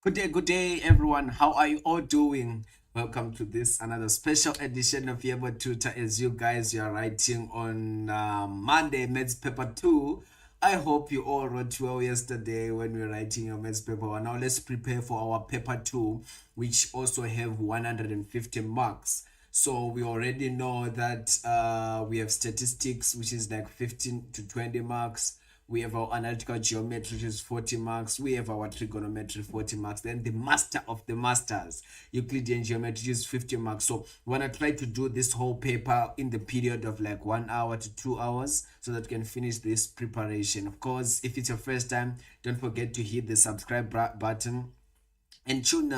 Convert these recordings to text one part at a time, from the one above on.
Good day, everyone. How are you all doing? Welcome to this another special edition of Yebo Tutor. As you guys, you are writing on Monday, Maths Paper 2. I hope you all wrote well yesterday when we were writing your Maths Paper 1. Now let's prepare for our Paper 2, which also have 150 marks. So we already know that we have statistics, which is like 15 to 20 marks. We have our analytical geometry, which is 40 marks. We have our trigonometry, 40 marks. Then the master of the masters, Euclidean geometry, is 50 marks. So we want to try to do this whole paper in the period of like 1 hour to 2 hours so that we can finish this preparation. Of course, if it's your first time, don't forget to hit the subscribe button and tune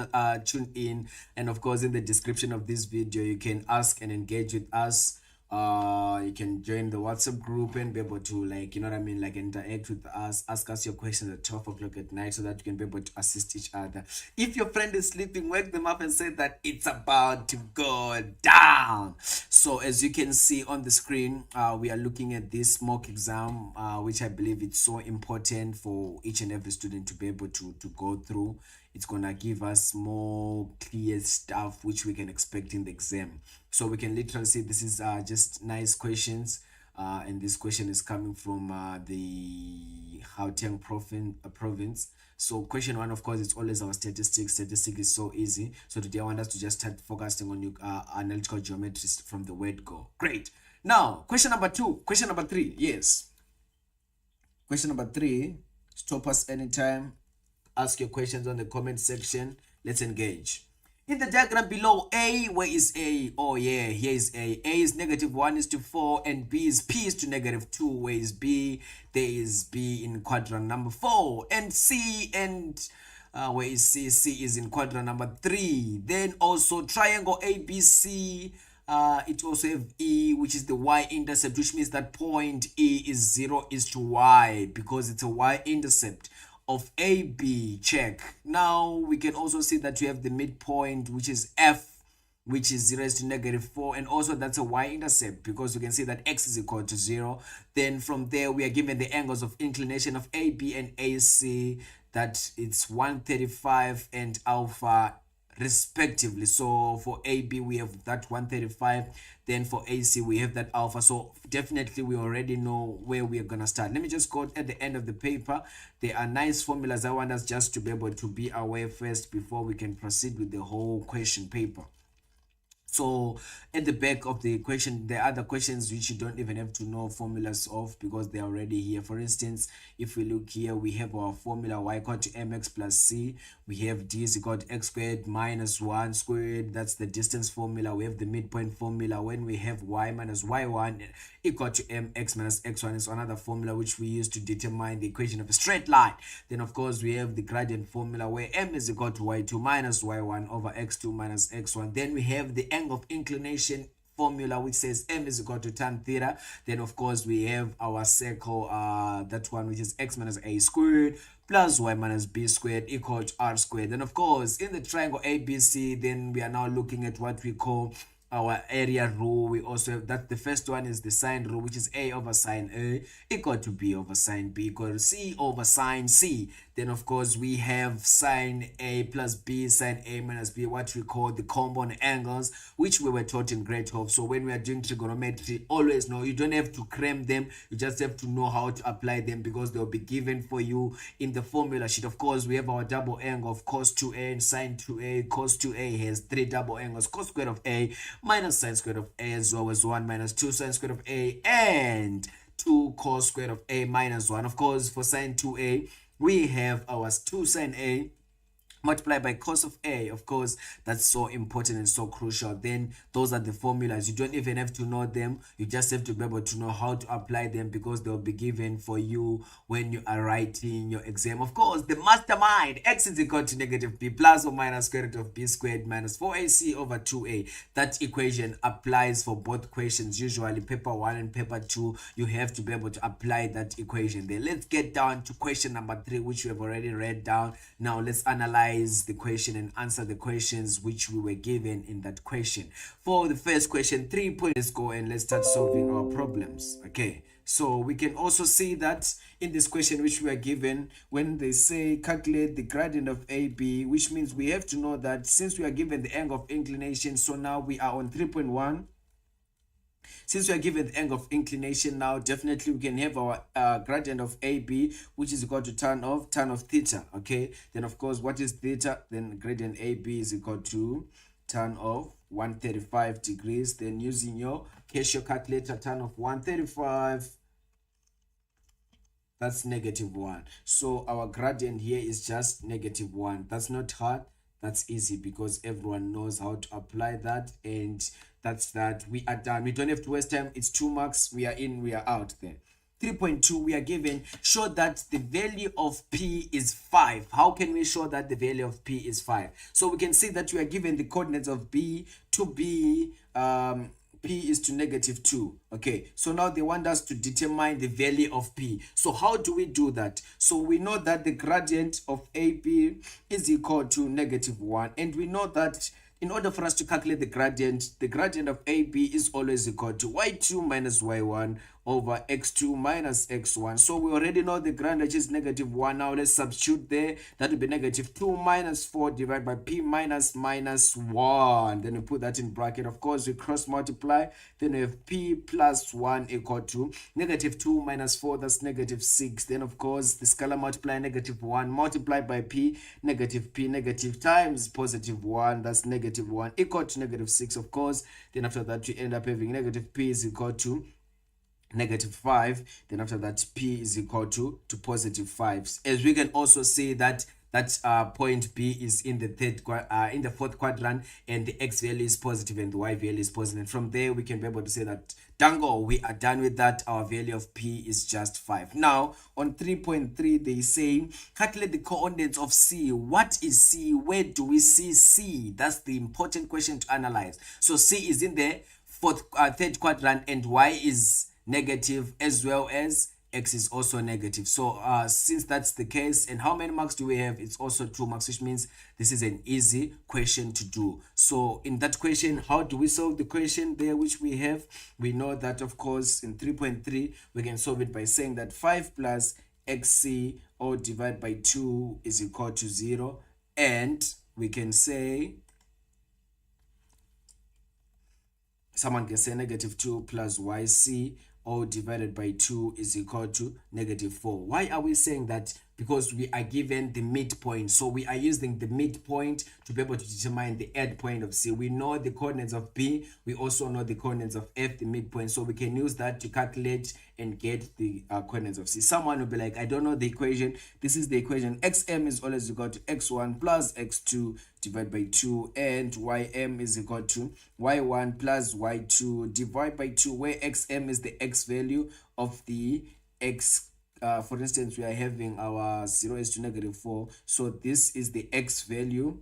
in. And of course, in the description of this video, you can ask and engage with us. You can join the WhatsApp group and be able to, like, you know what I mean, like interact with us, ask us your questions at 12 o'clock at night so that you can be able to assist each other. If your friend is sleeping, wake them up and say that it's about to go down. So as you can see on the screen, we are looking at this mock exam, which I believe it's so important for each and every student to be able to go through. It's gonna give us more clear stuff which we can expect in the exam. So we can literally see this is just nice questions, and this question is coming from the Gauteng province. So question one, of course, it's always our statistics. Statistics is so easy. So today I want us to just start focusing on analytical geometry from the word go. Great. Now question number two, question number three. Yes, question number three. Stop us anytime, ask your questions on the comment section. Let's engage. In the diagram below, A, where is A? Oh yeah, here is A. A is -1:4 and B is P is to -2. Where is B? There is B in quadrant number 4. And C, and where is C? C is in quadrant number 3. Then also triangle ABC. It also have E, which is the y-intercept, which means that point E is 0 is to y because it's a y-intercept of AB. Check. Now we can also see that we have the midpoint, which is F, which is 0 is to -4, and also that's a y-intercept because we can see that x is equal to 0. Then from there we are given the angles of inclination of AB and AC, that it's 135 and alpha respectively. So for AB we have that 135, then for AC we have that alpha. So definitely we already know where we are gonna start. Let me just go at the end of the paper. There are nice formulas I want us just to be able to be aware first before we can proceed with the whole question paper. So at the back of the question, there are other questions which you don't even have to know formulas of because they're already here. For instance, if we look here, we have our formula y equal to mx plus c. We have d is equal to x squared minus 1 squared. That's the distance formula. We have the midpoint formula. When we have y minus y1 equal to mx minus x1 is another formula which we use to determine the equation of a straight line. Then of course we have the gradient formula where m is equal to y2 minus y1 over x2 minus x1. Then we have the angle of inclination formula which says m is equal to tan theta. Then of course we have our circle, that one, which is x minus a squared plus y minus b squared equal to r squared. Then of course in the triangle ABC, then we are now looking at what we call our area rule. We also have that the first one is the sine rule, which is a over sine A equal to b over sine b equal to c over sine c. Then of course we have sine A plus b, sine A minus b, what we call the compound angles, which we were taught in grade 12. So when we are doing trigonometry, always know you don't have to cram them, you just have to know how to apply them because they'll be given for you in the formula sheet. Of course we have our double angle of cos 2a and sine 2a. Cos 2a has 3 double angles: cos squared of a minus sine squared of a, as well as 1 minus 2 sine squared of a and 2 cos squared of a minus 1. Of course for sine 2a we have our 2 sine a multiplied by cos of a. Of course, that's so important and so crucial. Then those are the formulas. You don't even have to know them, you just have to be able to know how to apply them because they'll be given for you when you are writing your exam. Of course, the mastermind, x is equal to -b plus or minus square root of b squared minus 4ac over 2a. That equation applies for both questions. Usually paper 1 and paper 2, you have to be able to apply that equation there. Let's get down to question number 3, which we have already read down. Now let's analyze analyze the question and answer the questions which we were given in that question. For the first question, 3 points. Let's go and let's start solving our problems. Okay, so we can also see that in this question which we are given, when they say calculate the gradient of AB, which means we have to know that since we are given the angle of inclination, so now we are on 3.1. Since we are given the angle of inclination now, definitely we can have our gradient of AB, which is equal to tan of theta. Okay, then of course, what is theta? Then gradient AB is equal to tan of 135 degrees. Then using your Casio calculator, tan of 135, that's -1. So our gradient here is just -1. That's not hard. That's easy because everyone knows how to apply that, and that's that. We are done. We don't have to waste time. It's 2 marks. We are in, we are out there. 3.2, we are given, show that the value of P is 5. How can we show that the value of P is 5? So we can see that we are given the coordinates of B to be P is to -2. Okay, so now they want us to determine the value of P. So how do we do that? So we know that the gradient of AB is equal to -1, and we know that in order for us to calculate the gradient of AB is always equal to y2 minus y1 over x2 minus x1. So we already know the gradient is -1. Now let's substitute there. That will be -2 minus 4 divided by P minus 1. Then we put that in bracket. Of course, we cross multiply. Then we have P plus 1 equal to -2 minus 4. That's -6. Then of course, the scalar multiply -1 multiplied by P, negative times +1. That's -1 equal to -6. Of course, then after that, we end up having P is equal to -5. Then after that, P is equal to +5. As we can also see that point B is in the fourth quadrant, and the x value is positive and the y value is positive. And from there, we can be able to say that dango, we are done with that. Our value of P is just 5. Now, on 3.3, they say calculate the coordinates of C. What is C? Where do we see C? That's the important question to analyze. So C is in the third quadrant, and y is negative, as well as x is also negative. So since that's the case, and how many marks do we have? It's also 2 marks, which means this is an easy question to do. So in that question, how do we solve the question there which we have? We know that, of course, in 3.3 we can solve it by saying that 5 plus xc all divided by 2 is equal to 0, and we can say, someone can say -2 plus yc all divided by 2 is equal to -4. Why are we saying that? Because we are given the midpoint. So we are using the midpoint to be able to determine the end point of C. We know the coordinates of B. We also know the coordinates of F, the midpoint. So we can use that to calculate and get the coordinates of C. Someone will be like, I don't know the equation. This is the equation. XM is always equal to x1 plus x2 divided by 2, and ym is equal to y1 plus y2 divided by 2, where xm is the x value of the x. For instance, we are having our 0 is to -4. So this is the x value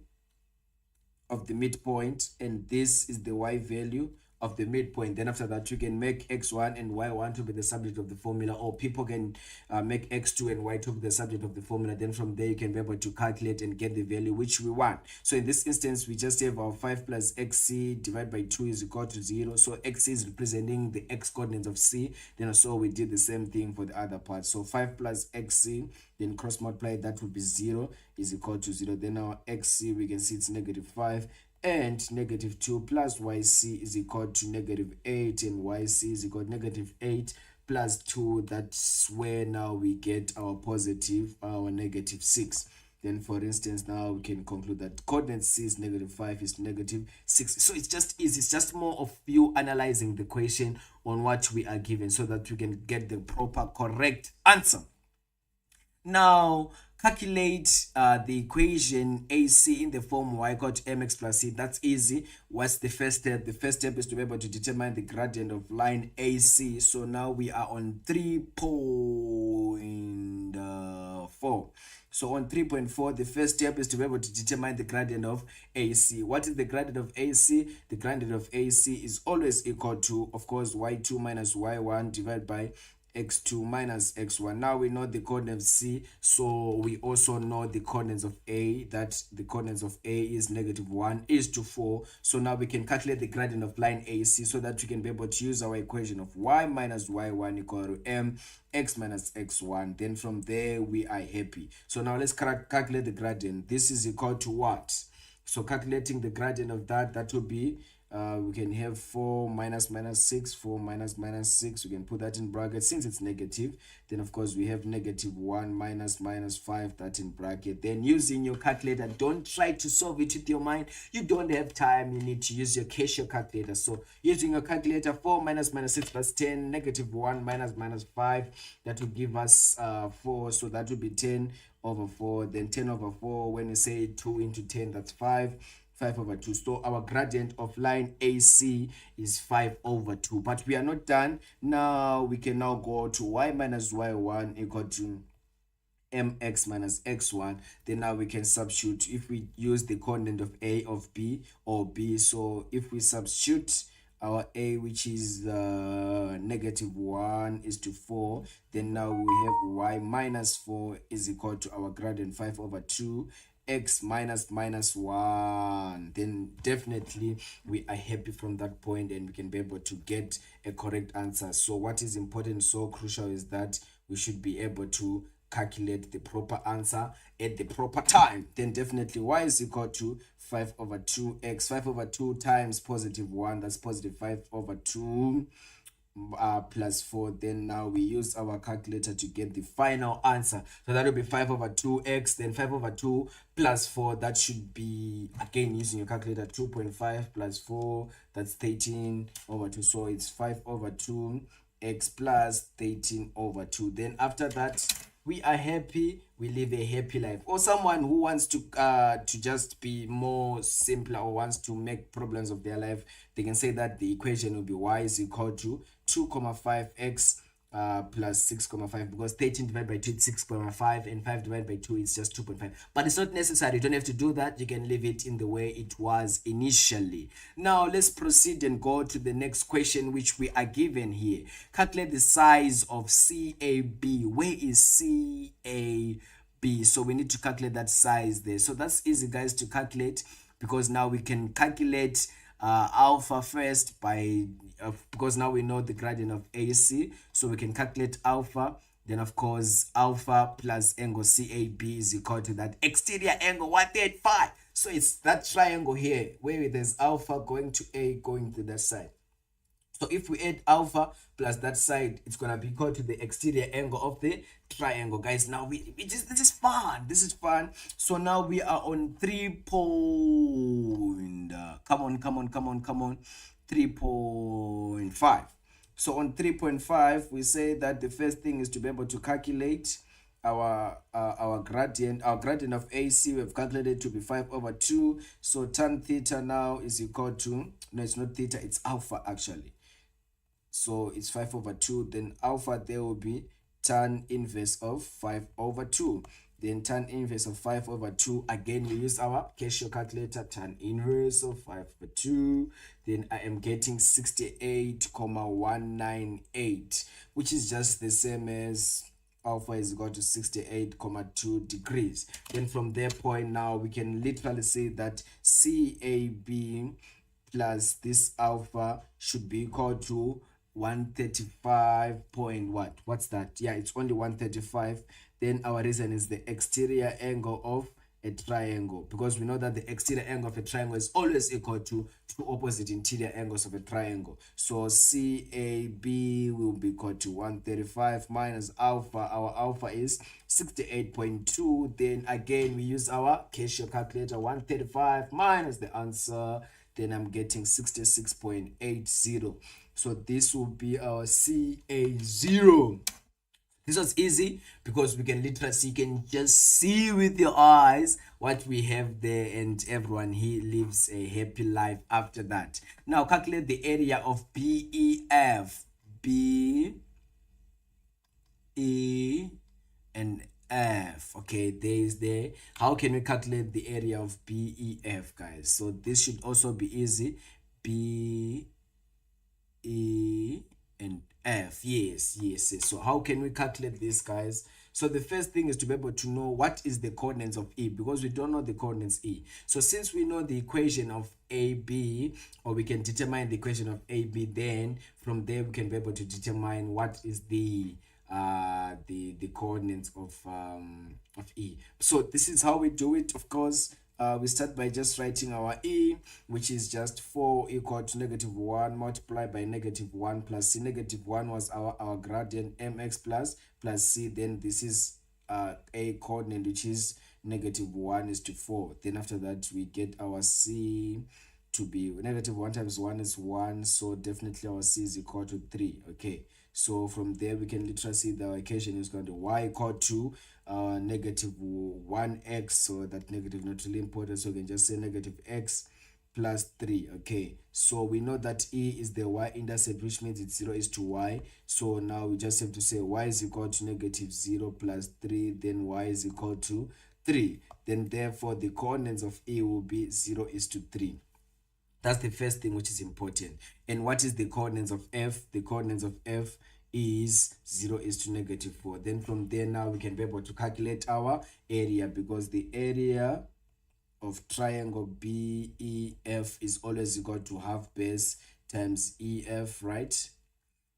of the midpoint, and this is the y value of the midpoint. Then after that, you can make x1 and y1 to be the subject of the formula, or people can make x2 and y2 to be the subject of the formula. Then from there, you can be able to calculate and get the value which we want. So in this instance, we just have our 5 plus xc divided by 2 is equal to 0. So x is representing the x coordinates of c. Then so we did the same thing for the other part. So 5 plus xc, then cross multiply, that would be 0 is equal to 0. Then our xc, we can see it's -5. And -2 plus yc is equal to -8, and yc is equal to -8 plus 2. That's where now we get our positive, our -6. Then for instance, now we can conclude that coordinate c is -5 is -6. So it's just easy. It's just more of you analyzing the question on what we are given so that we can get the proper correct answer. Now calculate the equation AC in the form y equal to mx plus c. That's easy. What's the first step? The first step is to be able to determine the gradient of line AC. So now we are on 3.4. So on 3.4, the first step is to be able to determine the gradient of AC. What is the gradient of AC? The gradient of AC is always equal to, of course, y2 minus y1 divided by x2 minus x1. Now we know the coordinates C, so we also know the coordinates of A, that the coordinates of A is -1 is to 4. So now we can calculate the gradient of line AC so that we can be able to use our equation of y minus y1 equal to mx minus x1. Then from there we are happy. So now let's calculate the gradient. This is equal to what? So calculating the gradient of that will be, we can have 4 minus 6, 4 minus 6. We can put that in bracket since it's negative. Then of course we have -1 minus 5, that in bracket. Then using your calculator, don't try to solve it with your mind. You don't have time. You need to use your Casio calculator. So using your calculator, 4 minus 6 plus 10, -1 minus 5, that will give us 4. So that will be 10 over 4. Then 10 over 4, when you say 2 into 10, that's 5 over 2. So our gradient of line AC is 5 over 2. But we are not done. Now we can now go to y minus y1 equal to mx minus x1. Then now we can substitute if we use the coordinate of A, of B, or B. So if we substitute our A, which is -1 is to 4, then now we have y minus 4 is equal to our gradient 5 over 2 x minus -1. Then definitely we are happy from that point, and we can be able to get a correct answer. So what is important, so crucial, is that we should be able to calculate the proper answer at the proper time. Then definitely y is equal to 5 over 2x. 5 over 2 times +1, that's +5 over 2 plus 4. Then now we use our calculator to get the final answer. So that will be 5 over 2x, then 5 over 2 plus 4. That should be, again using your calculator, 2.5 plus 4, that's 13 over 2. So it's 5 over 2x plus 13 over 2. Then after that, we are happy, we live a happy life. Or someone who wants to just be more simpler, or wants to make problems of their life, they can say that the equation will be y is equal to 2,5x plus 6,5, because 13 divided by 2 is 6,5, and 5 divided by 2 is just 2.5. But it's not necessary. You don't have to do that. You can leave it in the way it was initially. Now let's proceed and go to the next question, which we are given here. Calculate the size of CAB. Where is CAB? So we need to calculate that size there. So that's easy, guys, to calculate, because now we can calculate alpha first by because now we know the gradient of AC, so we can calculate alpha. Then of course alpha plus angle CAB is equal to that exterior angle 135. So it's that triangle here where there's alpha going to A, going to that side. So if we add alpha plus that side, it's gonna be equal to the exterior angle of the triangle, guys. Now this is fun. This is fun. So now we are on 3.5. So on 3.5, we say that the first thing is to be able to calculate our gradient. Our gradient of AC we have calculated to be 5 over 2. So tan theta now is equal to, no, it's not theta, it's alpha actually. So it's 5 over 2. Then alpha there will be tan inverse of 5 over 2. Then tan inverse of 5 over 2. Again, we use our Casio calculator. Tan inverse of 5 over 2. Then I am getting 68,198, which is just the same as alpha is equal to 68,2 degrees. Then from that point now, we can literally say that CAB plus this alpha should be equal to 135 point what? What's that? Yeah, it's only 135. Then our reason is the exterior angle of a triangle, because we know that the exterior angle of a triangle is always equal to two opposite interior angles of a triangle. So CAB will be equal to 135 minus alpha. Our alpha is 68.2. Then again, we use our Casio calculator. 135 minus the answer. Then I'm getting 66.80. So this will be our CA0. This was easy because we can literally see, you can just see with your eyes what we have there, and everyone here lives a happy life after that. Now calculate the area of BEF. B, E, and F. Okay, there is there. How can we calculate the area of BEF, guys? So this should also be easy. B, E, and f. Yes, yes, yes. So how can we calculate this, guys? So the first thing is to be able to know what is the coordinates of E, because we don't know the coordinates E. So since we know the equation of AB, or we can determine the equation of AB, then from there we can be able to determine what is the coordinates of E. So this is how we do it. Of course, we start by just writing our E, which is just 4 equal to -1 multiplied by -1 plus C. -1 was our gradient mx plus C. Then this is a coordinate, which is -1 is to 4. Then after that we get our C to be -1 times 1 is 1, so definitely our C is equal to 3. Okay, so from there we can literally see the equation is going to y equal to -1x, so that negative not really important, so we can just say -x plus 3. Okay, so we know that E is the y-intercept, which means it's 0 is to y. So now we just have to say y is equal to -0 plus 3, then y is equal to 3. Then therefore the coordinates of E will be 0 is to 3. That's the first thing which is important. And what is the coordinates of F? The coordinates of F is 0 is to -4. Then from there now we can be able to calculate our area, because the area of triangle BEF is always equal to half base times EF, right?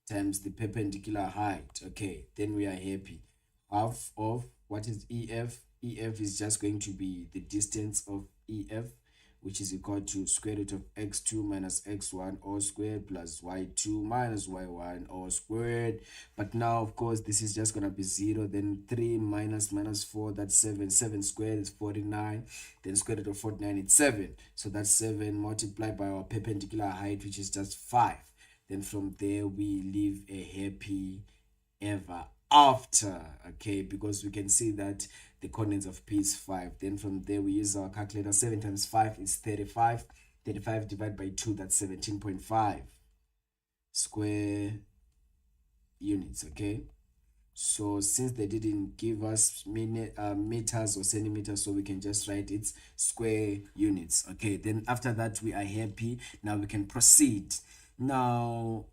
Times the perpendicular height. Okay, then we are happy. Half of what is EF? EF is just going to be the distance of EF, which is equal to square root of x2 minus x1 all squared plus y2 minus y1 all squared. But now, of course, this is just going to be 0. Then 3 minus 4, that's 7. 7 squared is 49. Then square root of 49 is 7. So that's 7 multiplied by our perpendicular height, which is just 5. Then from there, we live a happy ever after. Okay, because we can see that the coordinates of P is 5. Then from there we use our calculator. 7 times 5 is 35. 35 divided by 2, that's 17.5 square units. Okay, so since they didn't give us meters or centimeters, so we can just write its square units. Okay, then after that we are happy. Now we can proceed. Now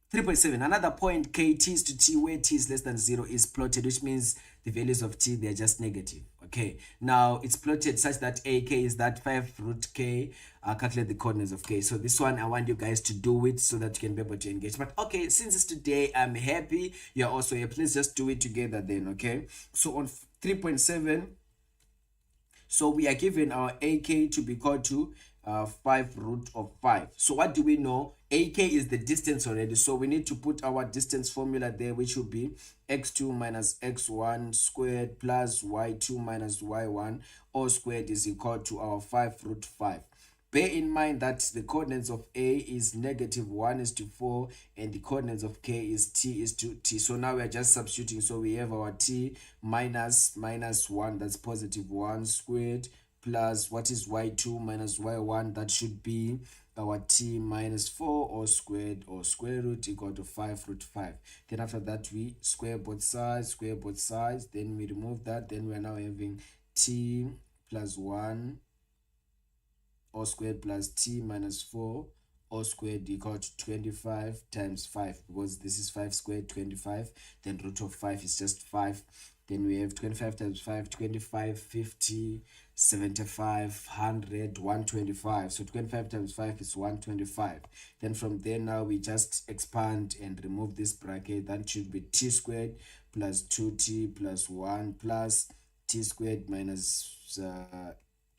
3.7, another point k t is to t where t is less than 0 is plotted, which means the values of t, they're just negative. Okay, now it's plotted such that ak is that 5 root k. Calculate the coordinates of k. So this one I want you guys to do it so that you can be able to engage. But okay, since it's today, I'm happy, you're also happy. Let's just do it together then. Okay, so on 3.7, so we are given our AK to be equal to 5 root of 5. So what do we know? AK is the distance already. So we need to put our distance formula there, which will be x2 minus x1 squared plus y2 minus y1 all squared is equal to our 5 root 5. Bear in mind that the coordinates of A is -1 is to 4, and the coordinates of K is T is to T. So now we are just substituting. So we have our T minus 1, that's +1 squared, plus what is y2 minus y1, that should be our T minus 4 all squared or square root equal to 5 root 5. Then after that we square both sides, then we remove that. Then we are now having T plus 1 all squared plus t minus 4 all squared equal to 25 times 5, because this is 5 squared, 25. Then root of 5 is just 5. Then we have 25 times 5, 25, 50, 75, 100, 125. So 25 times 5 is 125. Then from there now we just expand and remove this bracket. That should be t squared plus 2t plus 1 plus t squared minus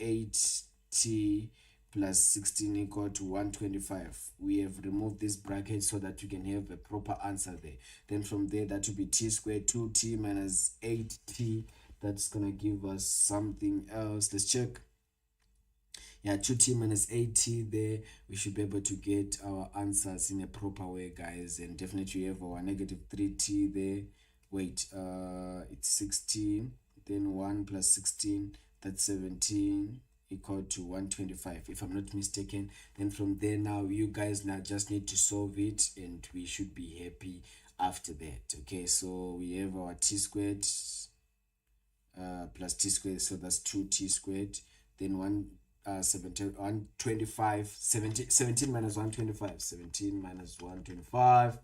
8t plus 16 equal to 125. We have removed this bracket so that you can have a proper answer there. Then from there, that will be t squared 2t minus 8t. That's gonna give us something else. Let's check. Yeah, 2t minus 8t there. We should be able to get our answers in a proper way, guys. And definitely have our -3t there. Wait, it's 16. Then 1 plus 16, that's 17 equal to 125, if I'm not mistaken. Then from there now you guys now just need to solve it, and we should be happy after that. Okay, so we have our t squared plus t squared, so that's 2t squared. Then 125, 17 minus 125, 17 minus 125,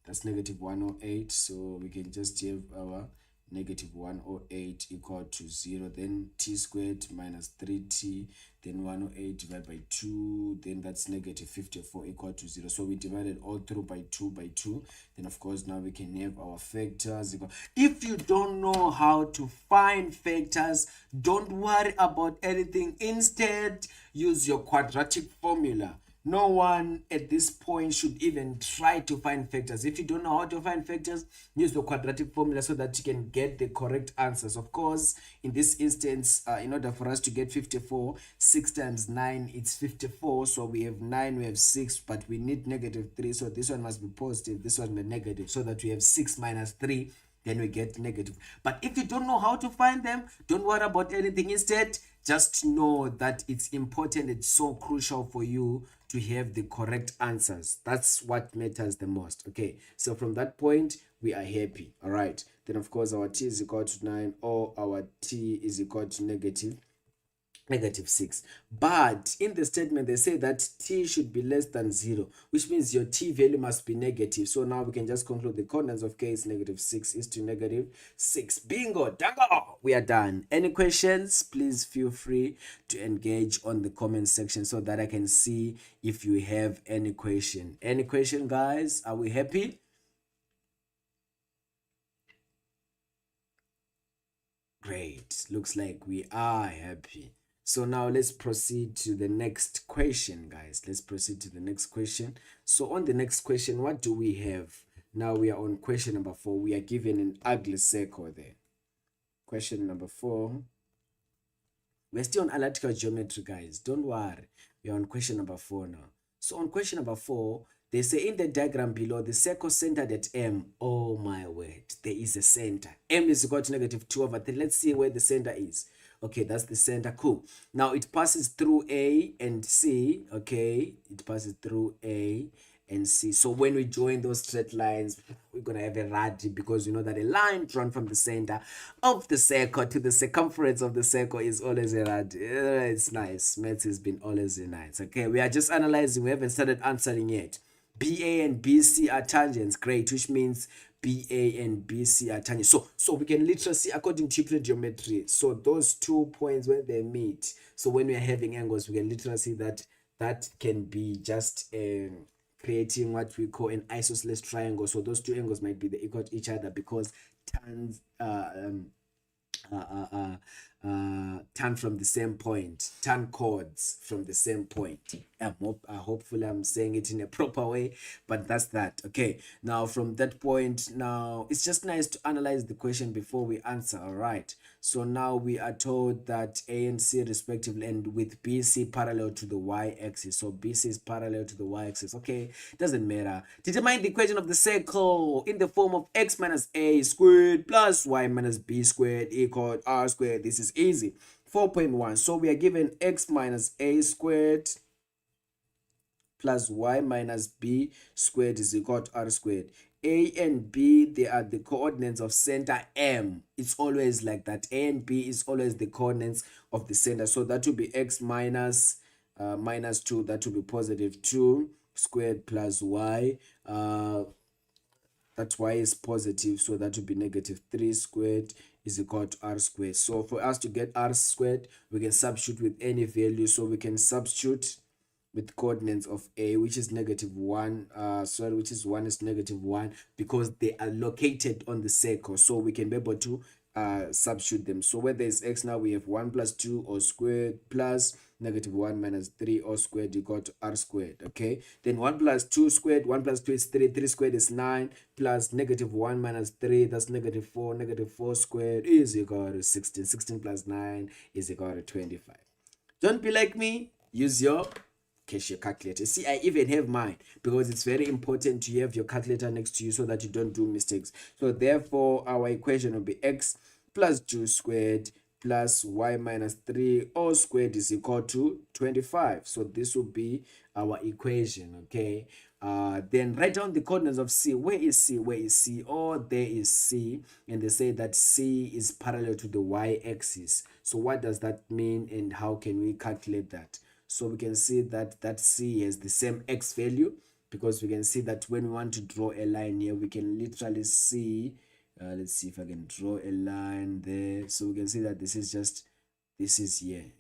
That's negative 108. So we can just have our negative 108 equal to 0. Then t squared minus 3t. Then 108 divided by 2. Then that's negative 54 equal to 0. So we divided all through by 2 by 2. Then of course now we can have our factors. If you don't know how to find factors, don't worry about anything. Instead, use your quadratic formula. No one at this point should even try to find factors. If you don't know how to find factors, use the quadratic formula so that you can get the correct answers. Of course, in this instance, in order for us to get 54, 6 times 9, it's 54. So we have 9, we have 6, but we need negative 3. So this one must be positive, this one be negative, so that we have 6 minus 3. Then we get negative. But if you don't know how to find them, don't worry about anything. Instead, just know that it's important, it's so crucial for you to have the correct answers. That's what matters the most. Okay, so from that point, we are happy. All right, then of course our t is equal to 9, or our t is equal to negative 6. But in the statement they say that t should be less than 0, which means your t value must be negative. So now we can just conclude the coordinates of k is negative 6 is to negative 6. Bingo, dango, we are done. Any questions? Please feel free to engage on the comment section so that I can see if you have any question. Any question, guys? Are we happy? Great, looks like we are happy. So now let's proceed to the next question, guys. Let's proceed to the next question. So on the next question, what do we have? Now we are on question number 4. We are given an ugly circle there. Question number 4. We're still on analytical geometry, guys. Don't worry. We're on question number 4 now. So on question number 4, they say in the diagram below, the circle centered at M. Oh my word, there is a center. M is equal to negative 2 over 3. Let's see where the center is. Okay, that's the center. Cool. Now it passes through A and C. Okay, it passes through A and C. So when we join those straight lines, we're gonna have a rad, because you know that a line drawn from the center of the circle to the circumference of the circle is always a rad. It's nice. Maths has been always nice. Okay, we are just analyzing. We haven't started answering yet. BA and BC are tangents. Great, which means BA and BC are tangents. So we can literally see, according to Euclidean geometry, so those 2 points when they meet, so when we are having angles, we can literally see that that can be just creating what we call an isosceles triangle. So those 2 angles might be equal to each other because tans turn from the same point, turn chords from the same point. Hopefully I'm saying it in a proper way, but that's that. Okay, now from that point, now it's just nice to analyze the question before we answer. All right, so now we are told that A and C respectively, and with BC parallel to the y-axis. So BC is parallel to the y-axis. Okay, doesn't matter. Determine the equation of the circle in the form of x minus a squared plus y minus b squared equal r squared. This is easy. 4.1. So we are given x minus a squared plus y minus b squared is equal to r squared. A and B, they are the coordinates of center M. It's always like that. A and B is always the coordinates of the center. So that will be x minus minus 2. That will be positive 2 squared plus y. That y is positive, so that will be negative 3 squared is equal to r squared. So for us to get r squared, we can substitute with any value. So we can substitute with coordinates of a, which is negative 1, which is 1 is negative 1, because they are located on the circle. So we can be able to substitute them. So where there is x, now we have 1 plus 2 or squared plus negative 1 minus 3 or squared equal to r squared. Okay, then 1 plus 2 squared, 1 plus 2 is 3, 3 squared is 9, plus negative 1 minus 3, that's negative 4, negative 4 squared is equal to 16, 16 plus 9 is equal to 25. Don't be like me, use your cashier calculator. See, I even have mine, because it's very important to have your calculator next to you so that you don't do mistakes. So therefore our equation will be x plus 2 squared plus y minus 3 all squared is equal to 25. So this will be our equation. Okay, then write down the coordinates of C. Where is C? Where is C? Oh, there is C, and they say that C is parallel to the y-axis. So what does that mean, and how can we calculate that? So we can see that C has the same x value. because we can see that when we want to draw a line here, we can literally see, let's see if I can draw a line there. So we can see that this is here.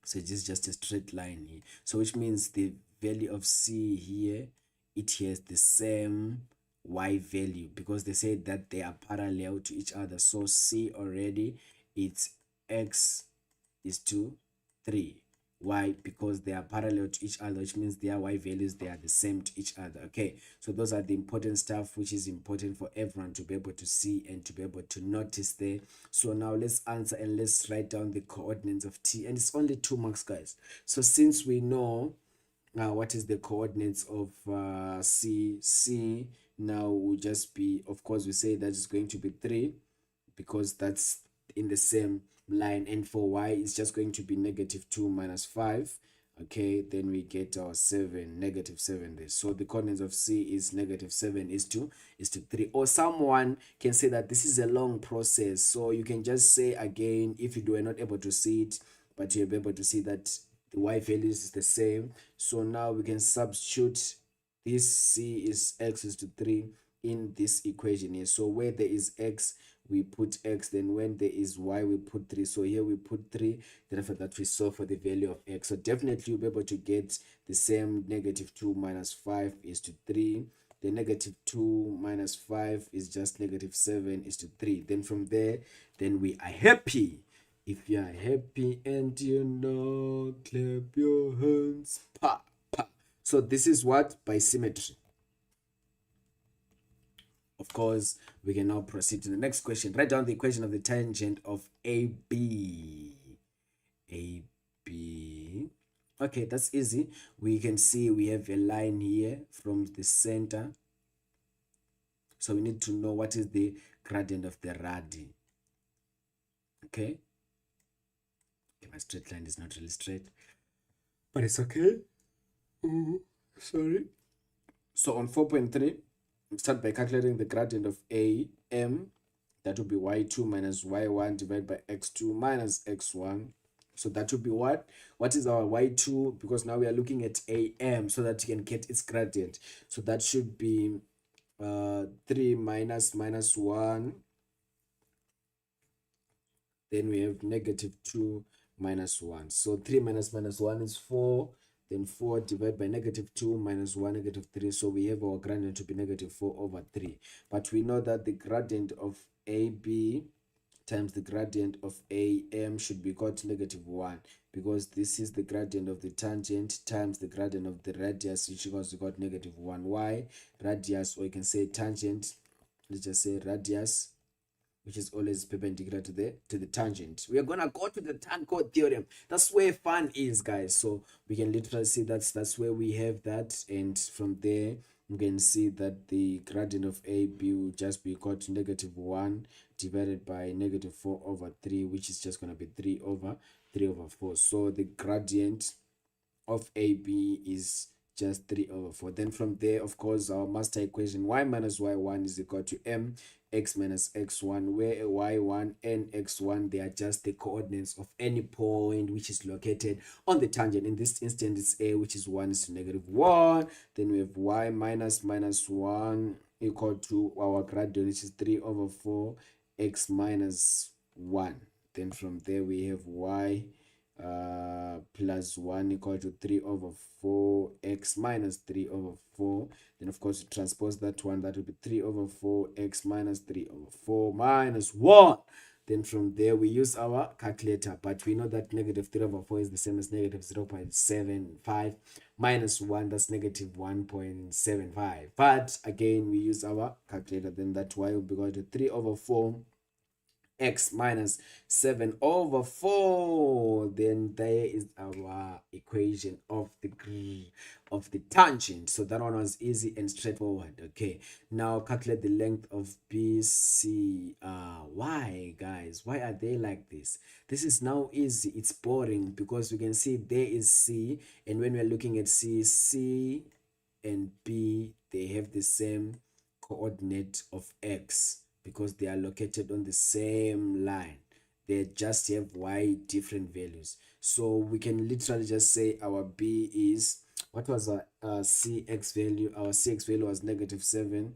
So this is just a straight line here. So which means the value of C here, it has the same Y value, because they say that they are parallel to each other. So C already, it's X is to 3. Why? Because they are parallel to each other, which means their Y values, they are the same to each other. Okay, so those are the important stuff which is important for everyone to be able to see and to be able to notice there. So now let's answer and let's write down the coordinates of T, and it's only 2 marks, guys. So since we know what is the coordinates of C now will just be, of course, we say that it's going to be 3, because that's in the same line, and for Y it's just going to be -2 minus 5. Okay, then we get our 7, -7 there. So the coordinates of C is -7 is to 3. Or someone can say that this is a long process, so you can just say again, if you were not able to see it but you're able to see that the Y values is the same. So now we can substitute this C is X is to 3 in this equation here. So where there is X, we put X, then when there is Y, we put 3. So here we put 3, then after that we solve for the value of X. So definitely you'll be able to get the same. -2 minus 5 is to 3. The -2 minus 5 is just -7 is to 3. Then from there, then we are happy. If you are happy and you know, clap your hands. Pa, pa. So this is what? By symmetry. Of course, we can now proceed to the next question. Write down the equation of the tangent of AB. AB. Okay, that's easy. We can see we have a line here from the center. So we need to know what is the gradient of the radii. Okay. My straight line is not really straight, but it's okay. Sorry. So on 4.3, start by calculating the gradient of AM. That would be y2 minus y1 divided by x2 minus x1. So that would be what? What is our y2? Because now we are looking at AM, so that you can get its gradient. So that should be 3 minus 1. Then we have -2 minus 1. So 3 minus 1 is 4. Then 4 divided by -2 minus 1, -3. So we have our gradient to be -4/3. But we know that the gradient of AB times the gradient of AM should be equal to -1, because this is the gradient of the tangent times the gradient of the radius, which equals to -1. Why? Radius, or you can say tangent, let's just say radius, which is always perpendicular to the tangent. We are gonna go to the tan code theorem. That's where fun is, guys. So we can literally see that's where we have that, and from there we can see that the gradient of AB will just be equal to -1 divided by -4/3, which is just gonna be 3/4. So the gradient of AB is just 3/4. Then from there, of course, our master equation, y minus y1 is equal to mx minus x1, where y1 and x1, they are just the coordinates of any point which is located on the tangent. In this instance, it's a, which is 1 is to -1. Then we have y minus 1 equal to our gradient, which is 3/4 x minus 1. Then from there we have y plus 1 equal to 3/4 x minus 3/4. Then of course, transpose that one, that will be 3/4 x minus 3/4 minus 1. Then from there we use our calculator, but we know that -3/4 is the same as -0.75 minus 1, that's -1.75. But again, we use our calculator, then that y will be equal to 3/4 x minus 7/4. Then there is our equation of the tangent. So that one was easy and straightforward. Okay, now calculate the length of BC. Why, guys? Why are they like this? This is now easy. It's boring because we can see there is C, and when we're looking at C and B, they have the same coordinate of x, because they are located on the same line. They just have y different values. So we can literally just say our B is what was our cx value? Our cx value was negative 7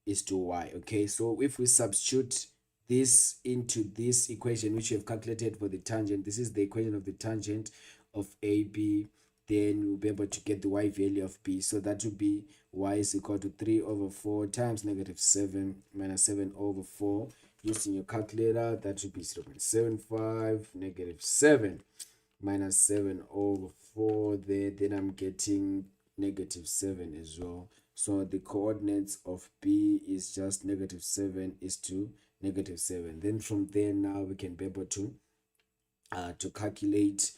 is to y. Okay, so if we substitute this into this equation which we have calculated for the tangent, this is the equation of the tangent of AB, then we'll be able to get the y value of b. So that would be y is equal to 3 over 4 times negative 7 minus 7 over 4. Using your calculator, that would be 0.75 negative 7 minus 7 over 4 there. Then I'm getting negative 7 as well. So the coordinates of b is just negative 7 is to negative 7. Then from there now we can be able to calculate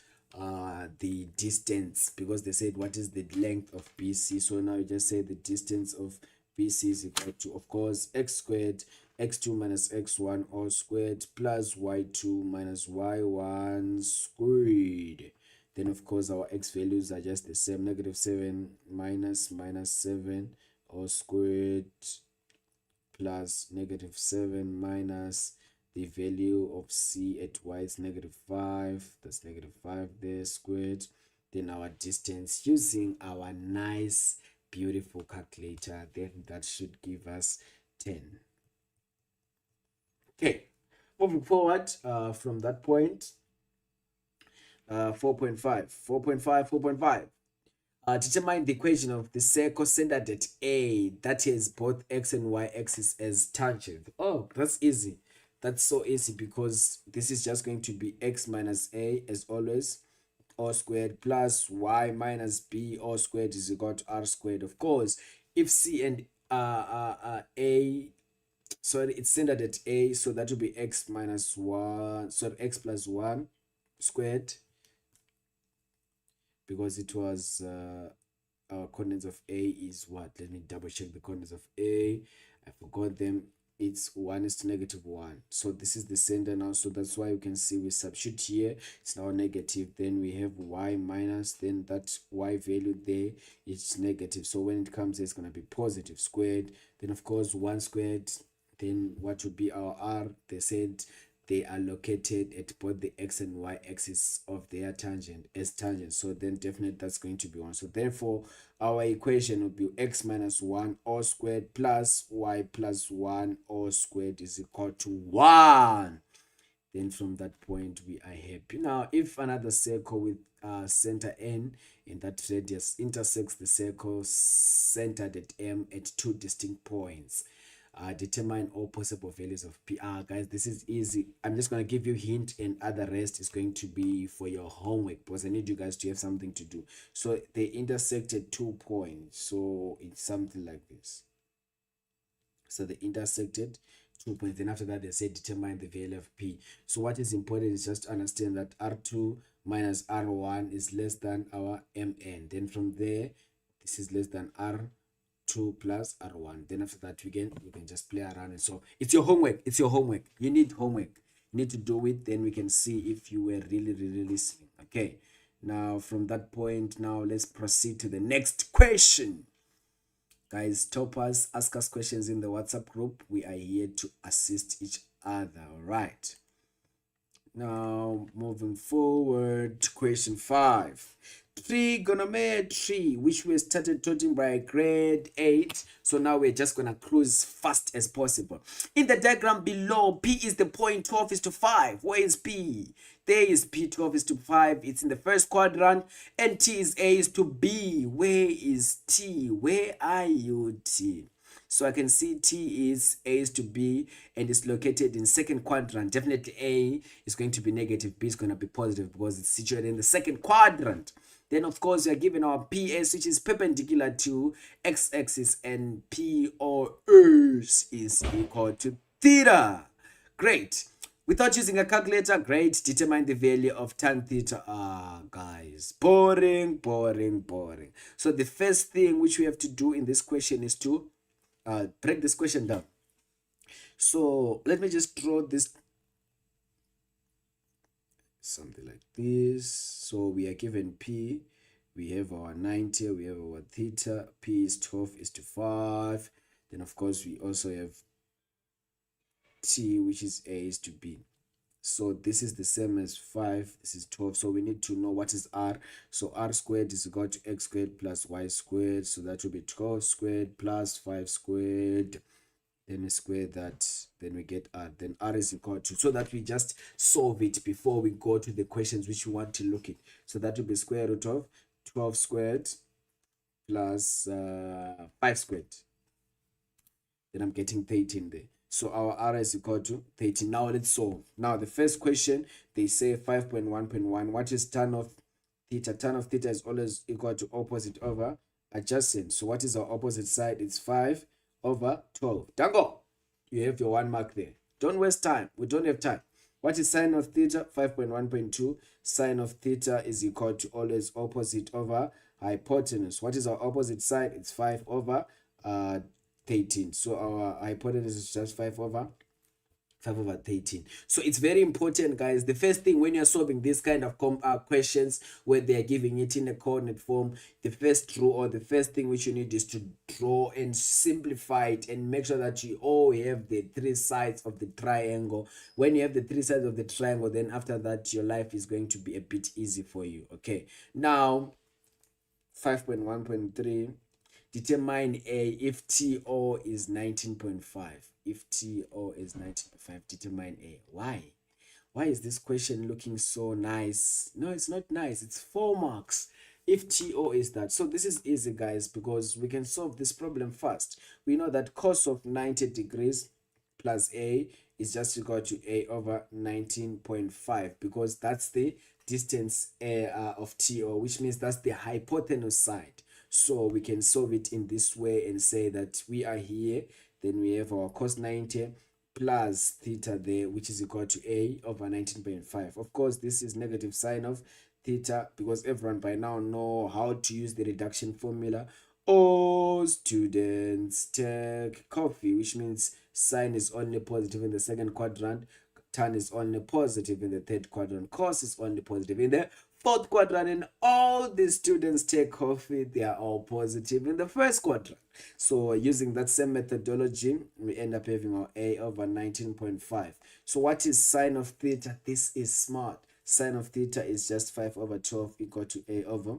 the distance, because they said what is the length of BC. So now you just say the distance of BC is equal to, of course, x squared x2 minus x1 all squared plus y2 minus y1 squared. Then of course our x values are just the same, negative 7 minus 7 all squared plus negative 7 minus the value of c at y is negative 5. That's negative 5 there squared. Then our distance using our nice beautiful calculator, then that should give us 10. Okay, moving forward from that point, 4.5. Determine the equation of the circle centered at A that has both x and y axis as tangent. Oh, that's easy. That's so easy, because this is just going to be x minus a as always, all squared, plus y minus b all squared is equal to r squared. Of course, if c and a, sorry, it's centered at a, so that will be x minus 1, sorry, x plus 1 squared, because it was our coordinates of a is what? Let me double check the coordinates of a. I forgot them. It's 1 is to negative 1. So this is the center now. So that's why you can see we substitute here. It's now negative. Then we have y minus. Then that y value there is negative. So when it comes, it's going to be positive squared. Then of course 1 squared. Then what would be our r? They said they are located at both the x and y axis of their tangent as tangent. So then definitely that's going to be 1. So therefore our equation will be x minus 1 all squared plus y plus 1 all squared is equal to 1. Then from that point we are happy. Now if another circle with center n in that radius intersects the circle centered at M at 2 distinct points, determine all possible values of p. Guys, this is easy. I'm just going to give you a hint, and other rest is going to be for your homework, because I need you guys to have something to do. So they intersected 2 points, so it's something like this. So they intersected 2 points, then after that they say determine the value of p. So what is important is just understand that r2 minus r1 is less than our mn. Then from there, this is less than r2 plus r1. Then after that, you can just play around. And so it's your homework. It's your homework. You need homework. You need to do it. Then we can see if you were really listening. Okay. Now from that point, now let's proceed to the next question. Guys, toppers, ask us questions in the WhatsApp group. We are here to assist each other. All right. Now, moving forward to question 5. Trigonometry, which we started teaching by grade 8. So now we're just going to cruise fast as possible. In the diagram below, P is the point 12 is to 5. Where is P? There is P, 12 is to 5. It's in the first quadrant. And T is A is to B. Where is T? Where are you, T? So I can see T is A is to B, and it's located in second quadrant. Definitely A is going to be negative, B is going to be positive, because it's situated in the second quadrant. Then of course we are given our PS, which is perpendicular to x-axis, and P or S is equal to theta. Great. Without using a calculator, great. Determine the value of tan theta. Guys, boring. So the first thing which we have to do in this question is to break this question down. So let me just draw this something like this. So we are given P, we have our 90, we have our theta. P is 12 is to 5. Then of course we also have T, which is A is to B. So this is the same as 5. This is 12. So we need to know what is r. So r squared is equal to x squared plus y squared. So that will be 12 squared plus 5 squared. Then we square that. Then we get r. Then r is equal to, so that we just solve it before we go to the questions which we want to look at. So that will be square root of 12 squared plus 5 squared. Then I'm getting 13 there. So our r is equal to 13. Now let's solve. Now the first question, they say 5.1.1. What is tan of theta? Tan of theta is always equal to opposite over adjacent. So what is our opposite side? It's 5 over 12. Dango, you have your 1 mark there. Don't waste time. We don't have time. What is sine of theta? 5.1.2. Sine of theta is equal to always opposite over hypotenuse. What is our opposite side? It's 5 over 13. So our hypotenuse is just 5 over 13. So it's very important, guys. The first thing when you're solving this kind of questions where they're giving it in a coordinate form, the first rule or the first thing which you need is to draw and simplify it and make sure that you all have the 3 sides of the triangle. When you have the 3 sides of the triangle, then after that your life is going to be a bit easy for you. Okay, now 5.1.3, determine A if TO is 19.5. If TO is 19.5, determine A. Why? Why is this question looking so nice? No, it's not nice. It's 4 marks. If TO is that. So this is easy, guys, because we can solve this problem fast. We know that cos of 90 degrees plus A is just equal to A over 19.5, because that's the distance of TO, which means that's the hypotenuse side. So we can solve it in this way and say that we are here, then we have our cos 90 plus theta there, which is equal to A over 19.5. Of course, this is negative sine of theta, because everyone by now know how to use the reduction formula. Oh, students, take coffee, which means sine is only positive in the second quadrant, tan is only positive in the third quadrant, cos is only positive in the fourth quadrant, and all the students take coffee, they are all positive in the first quadrant. So using that same methodology, we end up having our A over 19.5. So what is sine of theta? This is smart. Sine of theta is just 5 over 12 equal to A over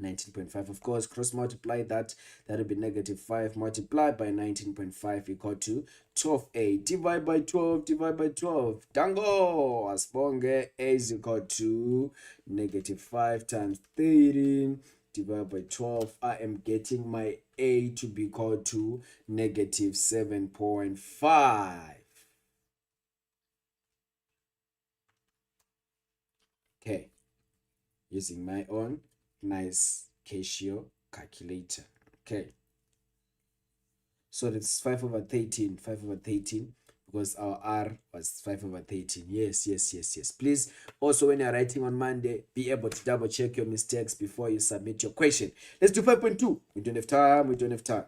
19.5. Of course, cross multiply that will be negative 5 multiplied by 19.5 equal to 12A. Divide by 12, divide by 12. Dango asponge. A is equal to negative 5 times 13 divided by 12. I am getting my A to be equal to negative 7.5. Okay, using my own nice Casio calculator. Okay, so that's 5 over 13, 5 over 13, because our R was 5 over 13. Yes, yes, yes, yes. Please, also when you're writing on Monday, be able to double check your mistakes before you submit your question. Let's do 5.2. We don't have time, we don't have time.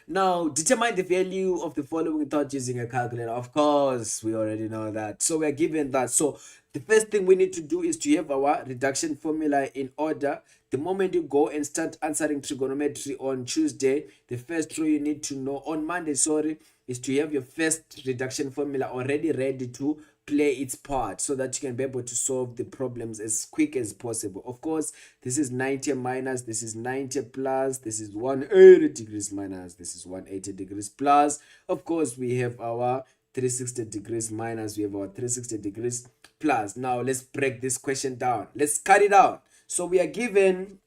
Now, determine the value of the following without using a calculator. Of course, we already know that. So we're given that. So the first thing we need to do is to have our reduction formula in order. The moment you go and start answering trigonometry on Tuesday, the first rule you need to know on Monday, sorry, is to have your first reduction formula already ready to play its part, so that you can be able to solve the problems as quick as possible. Of course, this is 90 minus, this is 90 plus, this is 180 degrees minus, this is 180 degrees plus. Of course, we have our 360 degrees minus, we have our 360 degrees plus. Now let's break this question down. Let's cut it out. So we are given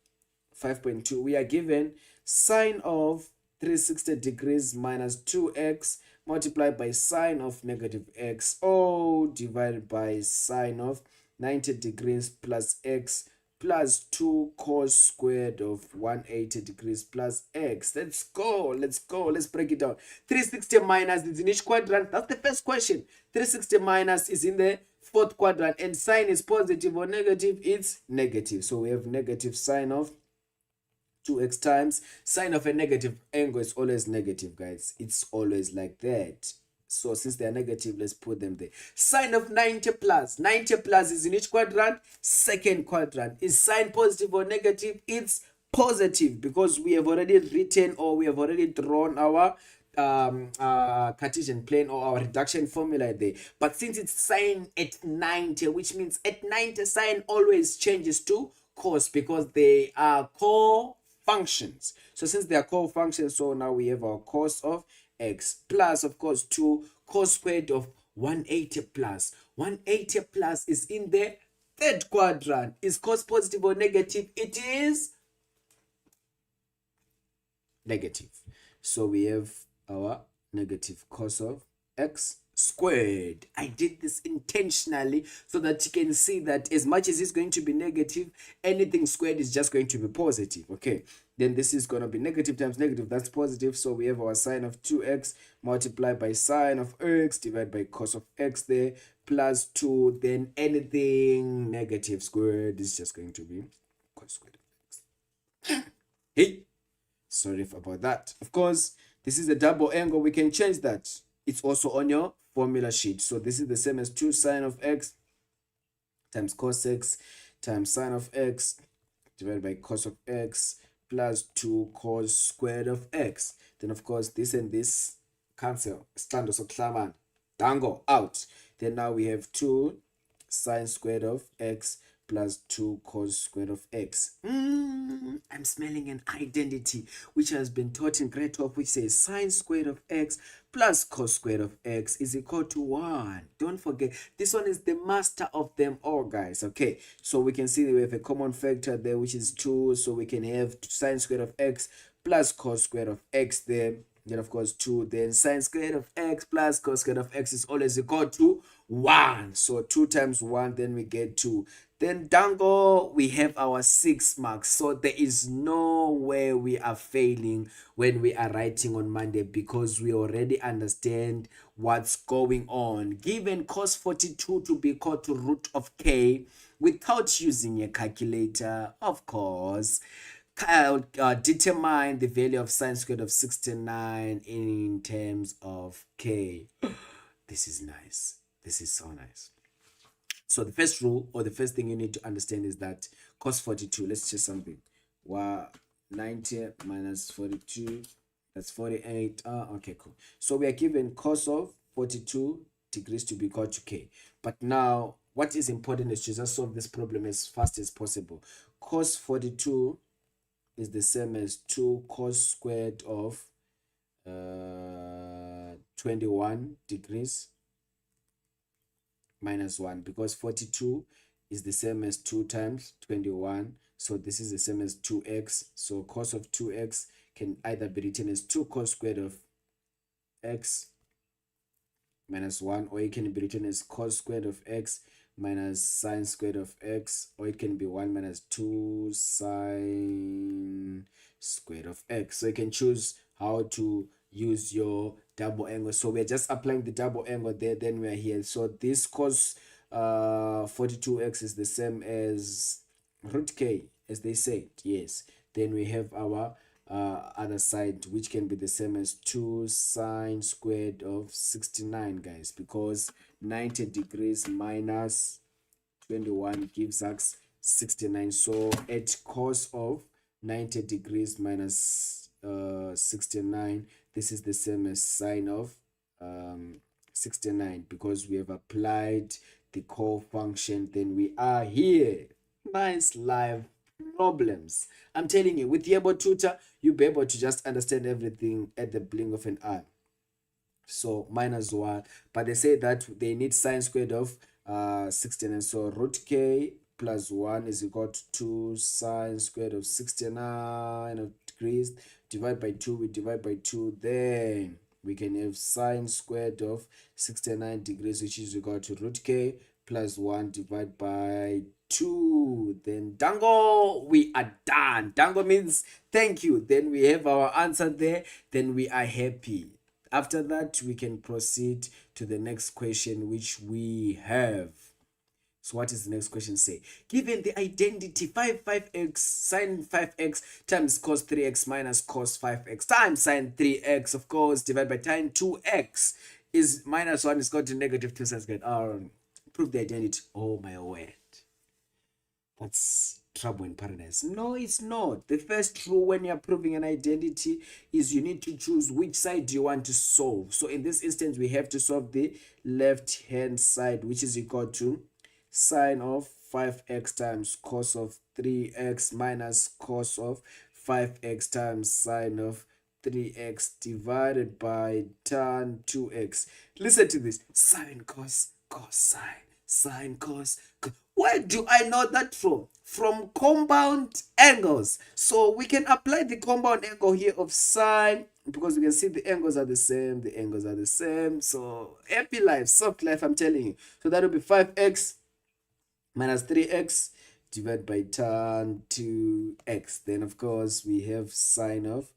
5.2. We are given sine of 360 degrees minus 2x multiplied by sine of negative x, all divided by sine of 90 degrees plus x plus 2 cos squared of 180 degrees plus x. Let's go, let's go, let's break it down. 360 minus is in which quadrant? That's the first question. 360 minus is in the fourth quadrant, and sine is positive or negative? It's negative. So we have negative sine of 2x times sine of a negative angle is always negative, guys. It's always like that. So since they are negative, let's put them there. Sine of 90 plus. 90 plus is in which quadrant? Second quadrant. Is sine positive or negative? It's positive, because we have already written, or we have already drawn our Cartesian plane or our reduction formula there. But since it's sine at 90, which means at 90 sine always changes to cos because they are co-functions. So since they are co-functions, so now we have our cos of x plus, of course, 2 cos squared of 180 plus. 180 plus is in the third quadrant. Is cos positive or negative? It is negative. So we have our negative cos of x squared. I did this intentionally so that you can see that as much as it's going to be negative, anything squared is just going to be positive. Okay, then this is going to be negative times negative, that's positive. So we have our sine of 2x multiplied by sine of x divided by cos of x there plus 2, then anything negative squared is just going to be cos squared of x. Hey, sorry about that. Of course, this is a double angle. We can change that. It's also on your formula sheet. So this is the same as 2 sine of x times cos x times sine of x divided by cos of x plus 2 cos squared of x. Then of course this and this cancel. Stand also klaman. Dango out. Then now we have 2 sine squared of x plus 2 cos squared of x. I'm smelling an identity which has been taught in grade 12, which says sine squared of x plus cos squared of x is equal to 1. Don't forget, this one is the master of them all, guys. Okay, so we can see that we have a common factor there, which is 2. So we can have sine squared of x plus cos squared of x there. Then of course 2, then sine squared of x plus cos squared of x is always equal to 1. So 2 times 1, then we get 2. Then dango, we have our 6 marks. So there is no way we are failing when we are writing on Monday because we already understand what's going on. Given cos 42 to be equal to root of k without using a calculator, of course, determine the value of sine squared of 69 in terms of k. This is nice. This is so nice. So the first rule or the first thing you need to understand is that cos 42, let's check something. 90 minus 42, that's 48. Okay, cool. So we are given cos of 42 degrees to be equal to k. But now what is important is to just solve this problem as fast as possible. Cos 42 is the same as 2 cos squared of 21 degrees minus 1, because 42 is the same as 2 times 21. So this is the same as 2x. So cos of 2x can either be written as 2 cos squared of x minus 1, or it can be written as cos squared of x minus sine squared of x, or it can be 1 minus 2 sine squared of x. So you can choose how to use your double angle. So we're just applying the double angle there, then we're here. So this cos 42x is the same as root k, as they said. Yes, then we have our other side, which can be the same as 2 sine squared of 69, guys, because 90 degrees minus 21 gives us 69. So at cos of 90 degrees minus 69, this is the same as sine of 69, because we have applied the co-function. Then we are here. Nice live problems. I'm telling you, with Yebo Tutor, you'll be able to just understand everything at the blink of an eye. So minus 1, but they say that they need sine squared of 69. So root k plus 1 is equal to 2 sine squared of 69 degrees divided by 2. We divide by 2, then we can have sine squared of 69 degrees, which is equal to root k plus 1 divided by 2. Then dango, we are done. Dango means thank you. Then we have our answer there. Then we are happy. After that, we can proceed to the next question, which we have. So what does the next question say? Given the identity 5x sine 5x times cos 3x minus cos 5x times sine 3x, of course, divided by tan 2x is minus 1 is equal to negative 2 sine squared. Prove the identity. Oh my word. That's trouble in paradise. No, it's not. The first rule when you're proving an identity is you need to choose which side you want to solve. So in this instance, we have to solve the left hand side, which is equal to sine of 5x times cos of 3x minus cos of 5x times sine of 3x divided by tan 2x. Listen to this. Sine cos cosine sine cos. Where do I know that from? From compound angles. So we can apply the compound angle here of sine, because we can see the angles are the same. The angles are the same. So happy life, soft life, I'm telling you. So that will be 5x minus 3x divided by tan 2x. Then of course we have sine of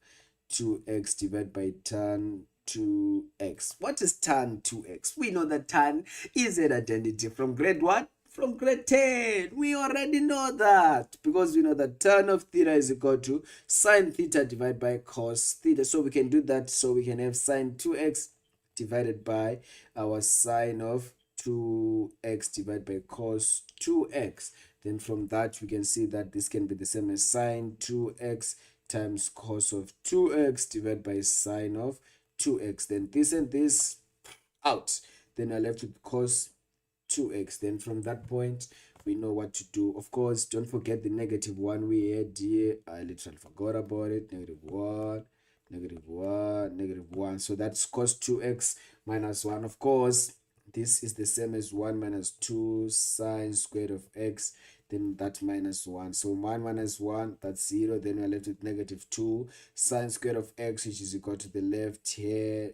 2x divided by tan 2x. What is tan 2x? We know that tan is an identity from grade 1, from grade 10. We already know that, because we know that tan of theta is equal to sine theta divided by cos theta. So we can do that. So we can have sine 2x divided by our sine of 2x divided by cos 2x. Then from that we can see that this can be the same as sine 2x times cos of 2x divided by sine of 2x. Then this and this out. Then I'm left with cos 2x. Then from that point we know what to do. Of course, don't forget the negative 1 we had here. I literally forgot about it. Negative 1, negative 1, negative 1. So that's cos 2x minus 1. Of course, this is the same as 1 minus 2 sine squared of x. Then that minus 1. So 1 minus 1, that's 0. Then we're left with negative 2 sine squared of x, which is equal to the left here,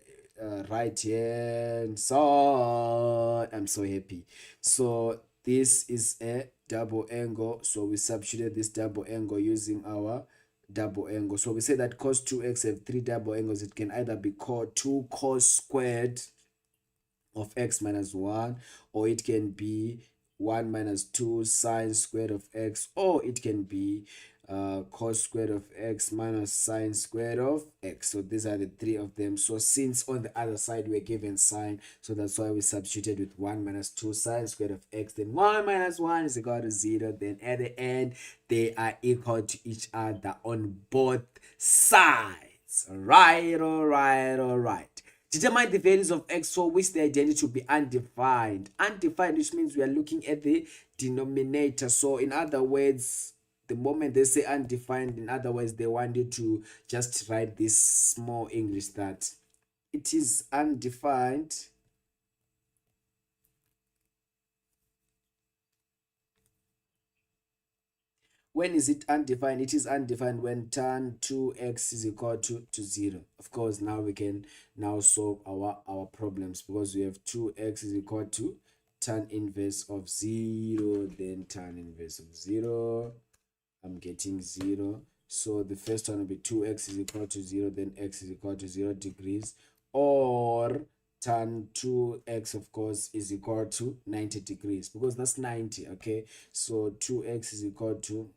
right hand side. I'm so happy. So this is a double angle. So we substituted this double angle using our double angle. So we say that cos 2x have 3 double angles. It can either be called 2 cos squared of x minus 1, or it can be 1 minus 2 sine squared of x, or it can be cos squared of x minus sine squared of x. So these are the 3 of them. So since on the other side we're given sine, so that's why we substituted with 1 minus 2 sine squared of x. Then 1 minus 1 is equal to 0. Then at the end they are equal to each other on both sides. All right. Determine the values of x for which the identity will be undefined. Undefined, which means we are looking at the denominator. So in other words, the moment they say undefined, in other words, they want you to just write this small English that it is undefined When is it undefined? It is undefined when tan 2x is equal to 0. Of course, now we can now solve our problems, because we have 2x is equal to tan inverse of 0, then tan inverse of 0. I'm getting 0. So the first one will be 2x is equal to 0, then x is equal to 0 degrees, or tan 2x, of course, is equal to 90 degrees, because that's 90. Okay, so 2x is equal to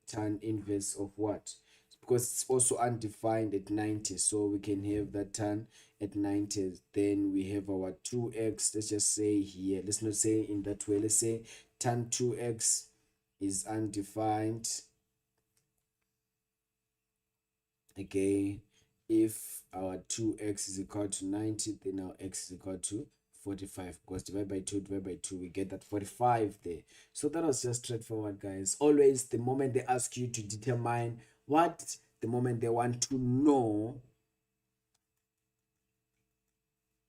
tan inverse of what? Because it's also undefined at 90, so we can have that tan at 90. Then we have our 2x. Let's just say here, let's not say in that way, let's say tan 2x is undefined. Okay, if our 2x is equal to 90, then our x is equal to 45, because divide by 2, we get that 45 there. So that was just straightforward, guys. Always, the moment they ask you to determine what, the moment they want to know,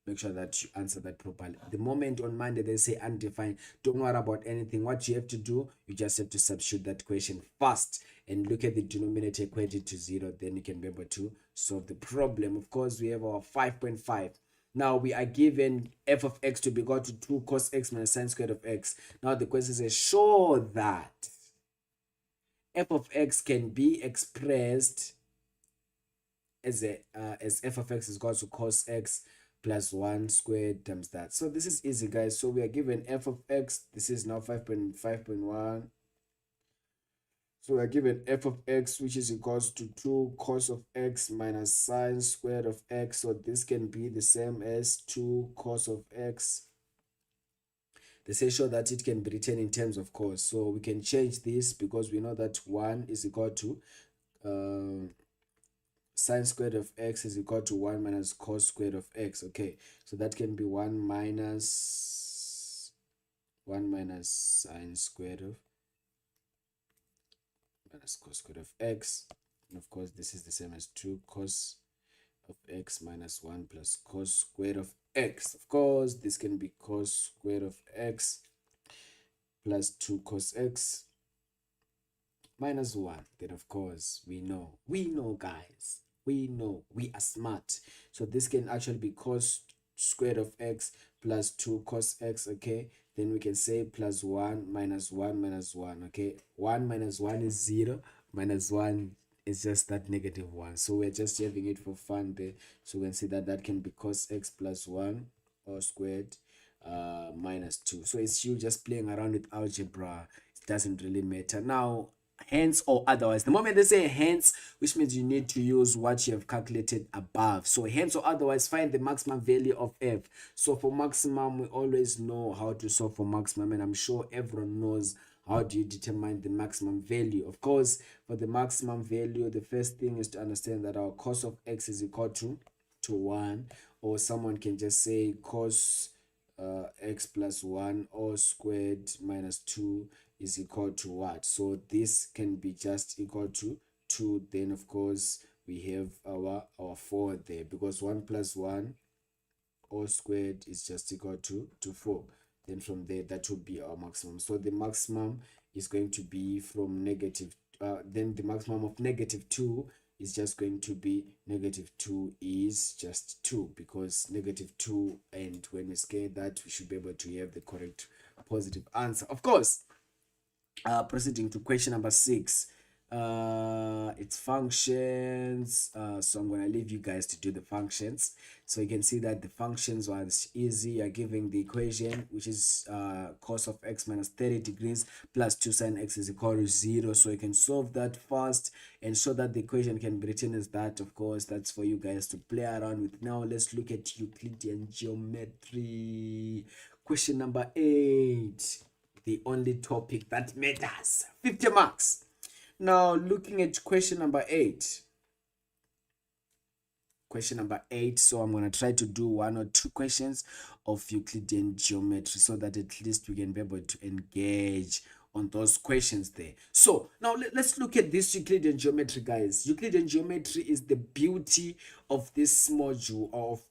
make sure that you answer that properly. The moment on Monday they say undefined, don't worry about anything. What you have to do, you just have to substitute that question first and look at the denominator equated to 0. Then you can be able to solve the problem. Of course, we have our 5.5. Now we are given f of x to be equal to 2 cos x minus sine squared of x. Now the question says, show that f of x can be expressed as f of x is equal to cos x plus 1 squared times that. So this is easy, guys. So we are given f of x. This is now 5.1. So we are given f of x, which is equals to 2 cos of x minus sine squared of x. So this can be the same as 2 cos of x They say show that it can be written in terms of cos. So we can change this because we know that 1 is equal to sine squared of x is equal to 1 minus cos squared of x. Okay, so that can be 1 minus sine squared of minus cos squared of x. And of course, this is the same as 2 cos of x minus 1 plus cos squared of x. Of course, this can be cos squared of x plus 2 cos x minus 1. Then of course we know guys, we are smart. So this can actually be cos squared of x plus 2 cos x. Okay, then we can say plus 1 minus 1 minus 1. Okay, 1 minus 1 is 0, minus 1 is just that negative 1. So we're just having it for fun there. So we can see that that can be cos x plus 1 or squared minus 2. So it's you just playing around with algebra. It doesn't really matter. Now, hence or otherwise, the moment they say hence, which means you need to use what you have calculated above. So hence or otherwise, find the maximum value of f. So for maximum, we always know how to solve for maximum, and I'm sure everyone knows how do you determine the maximum value. Of course, for the maximum value, the first thing is to understand that our cos of x is equal to 1, or someone can just say cos x plus 1 all squared minus 2 is equal to what? So this can be just equal to 2. Then of course we have our 4 there, because 1 plus 1 all squared is just equal to 4. Then from there, that would be our maximum. So the maximum is going to be from negative, then the maximum of negative 2 is just going to be negative 2 is just 2, because negative 2, and when we scale that, we should be able to have the correct positive answer. Of course, proceeding to question number 6. It's functions. So I'm gonna leave you guys to do the functions. So you can see that the functions was easy. You're giving the equation, which is cos of x minus 30 degrees plus 2 sine x is equal to 0. So you can solve that fast and show that the equation can be written as that. Of course, that's for you guys to play around with. Now let's look at Euclidean geometry. Question number 8. The only topic that matters. 50 marks. Now, looking at question number 8. Question number 8. So I'm going to try to do 1 or 2 questions of Euclidean geometry so that at least we can be able to engage on those questions there. So now let's look at this Euclidean geometry, guys. Euclidean geometry is the beauty of this module,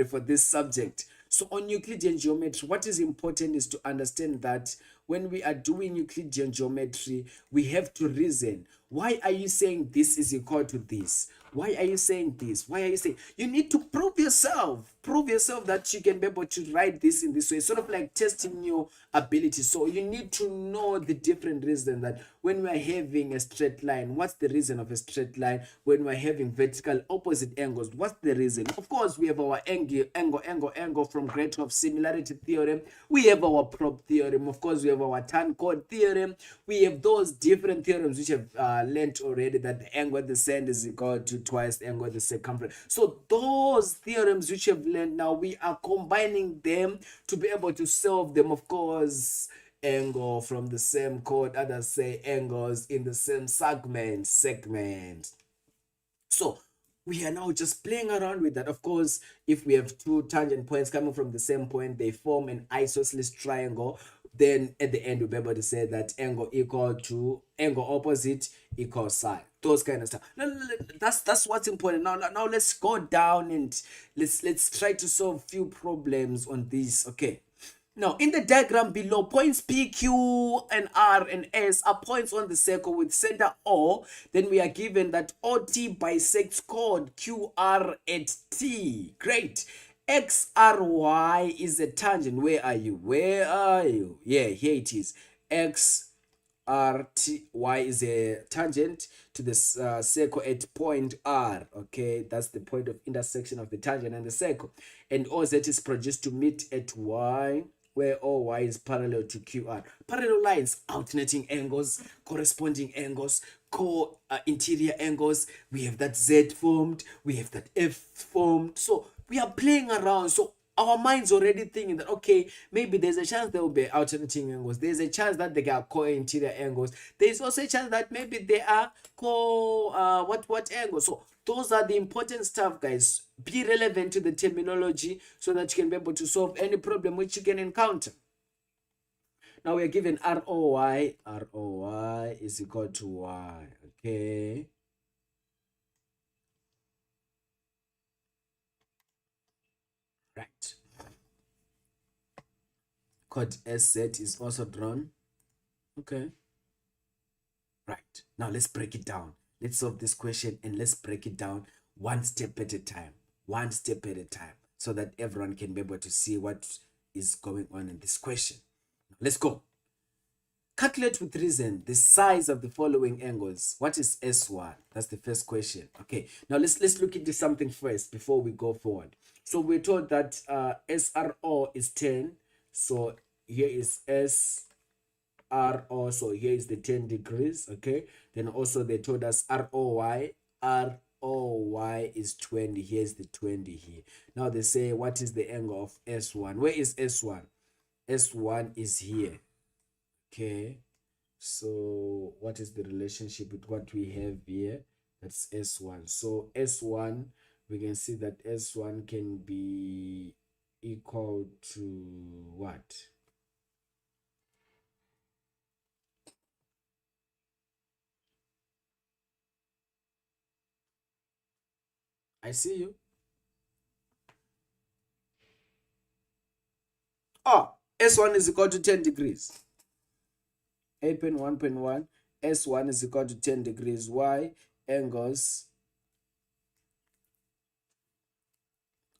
for this subject. So on Euclidean geometry, what is important is to understand that when we are doing Euclidean geometry, we have to reason. Why are you saying this is equal to this? Why are you saying this? Why are you saying? You need to prove yourself. Prove yourself that you can be able to write this in this way. Sort of like testing your ability. So you need to know the different reasons that when we are having a straight line, what's the reason of a straight line? When we're having vertical opposite angles, what's the reason? Of course, we have our angle from greater of similarity theorem. We have our prop theorem. Of course, we have our tan chord theorem. We have those different theorems which have learned already, that the angle at the center is equal to twice the angle at the circumference. So those theorems which have learned, now we are combining them to be able to solve them. Of course, angle from the same chord, others say angles in the same segment. So we are now just playing around with that. Of course, if we have 2 tangent points coming from the same point, they form an isosceles triangle. Then at the end, we'll be able to say that angle equal to angle opposite equals sine. Those kind of stuff. That's what's important. Now let's go down and let's try to solve few problems on this. Okay. Now, in the diagram below, points P, Q, and R and S are points on the circle with center O. Then we are given that OT bisects chord QR at T. Great. XRY is a tangent. Where are you? Yeah, here it is. XRTY is a tangent to the circle at point R. Okay, that's the point of intersection of the tangent and the circle. And OZ is produced to meet at Y, where OY is parallel to QR. Parallel lines, alternating angles, corresponding angles, interior angles. We have that Z formed, we have that F formed. So we are playing around. So our mind's already thinking that, okay, maybe there's a chance there will be alternating angles. There's a chance that they are co-interior angles. There's also a chance that maybe they are what angles. So those are the important stuff, guys. Be relevant to the terminology so that you can be able to solve any problem which you can encounter. Now we are given ROY. ROY is equal to Y. Okay. Right. Chord SZ is also drawn. Okay. Right. Now let's break it down. Let's solve this question and let's break it down one step at a time. One step at a time, so that everyone can be able to see what is going on in this question. Let's go. Calculate with reason the size of the following angles. What is S1? That's the first question. Okay, now let's look into something first before we go forward. So we're told that SRO is 10. So here is SRO. So here is the 10 degrees. Okay, then also they told us ROY. ROY is 20. Here's the 20 here. Now they say, what is the angle of S1? Where is S1? S1 is here. Okay, so what is the relationship with what we have here? That's S1. So S1, we can see that S1 can be equal to what? I see you. Oh, S1 is equal to 10 degrees. 8.1.1, S1 is equal to 10 degrees. Y angles,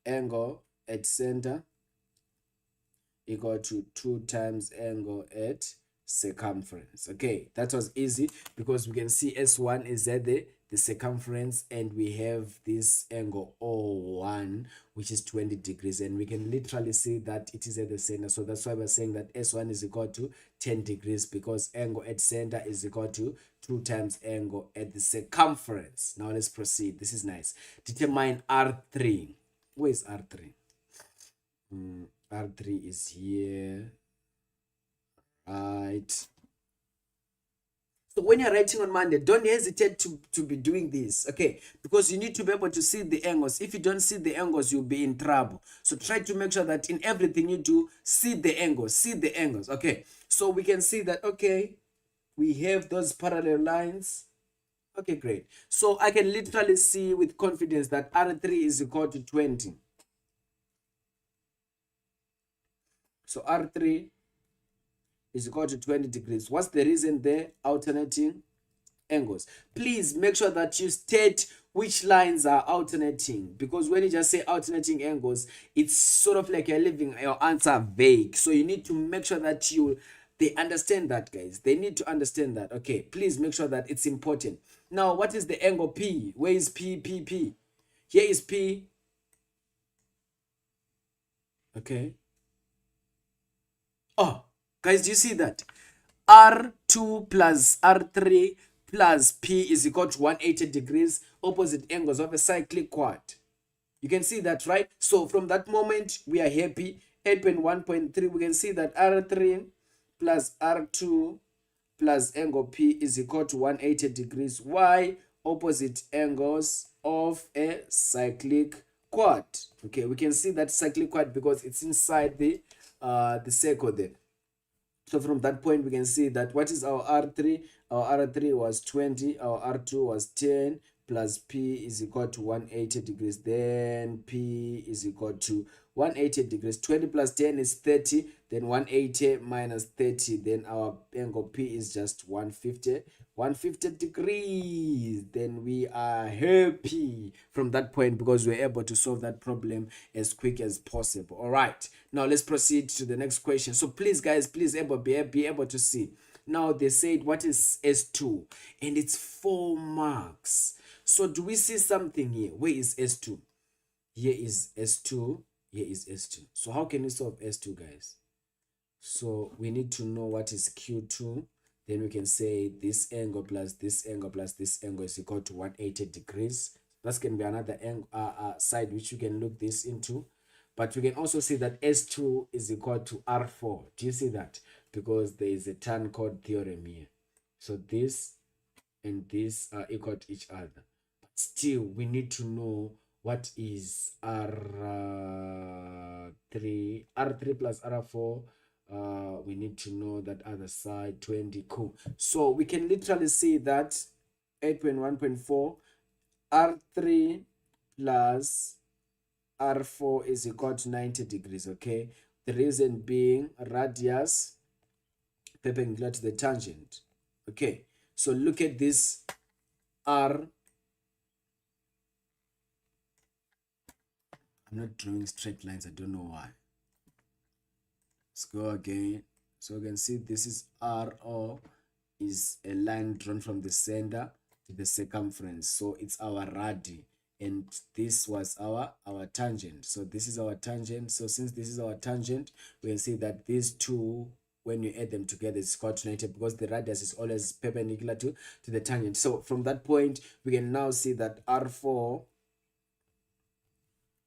angle at center equal to 2 times angle at circumference. Okay, that was easy because we can see S1 is at the circumference, and we have this angle O1, which is 20 degrees, and we can literally see that it is at the center. So that's why we're saying that S1 is equal to 10 degrees, because angle at center is equal to 2 times angle at the circumference. Now let's proceed. This is nice. Determine R3. Where is R3? R3 is here. Right. So when you're writing on Monday, don't hesitate to be doing this, okay? Because you need to be able to see the angles. If you don't see the angles, you'll be in trouble. So try to make sure that in everything you do, see the angles, okay? So we can see that, okay, we have those parallel lines. Okay, great. So I can literally see with confidence that R3 is equal to 20. So R3 is equal to 20 degrees. What's the reason there? Alternating angles. Please make sure that you state which lines are alternating, because when you just say alternating angles, it's sort of like you're leaving your answer vague. So you need to make sure that they understand that, guys. They need to understand that. Okay, please make sure that it's important. Now, what is the angle P? Where is P? P? Here is P. Okay. Oh, guys, do you see that? R2 plus R3 plus P is equal to 180 degrees, opposite angles of a cyclic quad. You can see that, right? So from that moment, we are happy. 8.1.3, we can see that R3 plus R2 plus angle P is equal to 180 degrees. Why? Opposite angles of a cyclic quad. Okay, we can see that cyclic quad because it's inside the circle there. So from that point, we can see that what is our R3? Our R3 was 20, our R2 was 10, plus P is equal to 180 degrees. Then P is equal to 180 degrees. 20 plus 10 is 30. Then 180 minus 30. Then our angle P is just 150. 150 degrees. Then we are happy from that point because we're able to solve that problem as quick as possible. All right. Now let's proceed to the next question. So please, guys, please be able to see. Now they said, what is S2? And it's 4 marks. So do we see something here? Where is S2? Here is S2. Here is S2. So how can we solve S2, guys? So we need to know what is Q2. Then we can say this angle plus this angle plus this angle is equal to 180 degrees. That can be another angle, side which you can look this into. But we can also see that S2 is equal to R4. Do you see that? Because there is a tan chord theorem here. So this and this are equal to each other. But still, we need to know what is R3 plus R4. We need to know that other side, 20. Cool. So we can literally see that 8.1.4 R3 plus R4 is equal to 90 degrees, okay? The reason being radius perpendicular to the tangent, okay? So look at this R. I'm not drawing straight lines, I don't know why. Let's go again. So you can see this is RO, is a line drawn from the center to the circumference. So it's our radii, and this was our tangent. So this is our tangent. So since this is our tangent, we can see that these two, when you add them together, it's coordinated because the radius is always perpendicular to the tangent. So from that point, we can now see that R4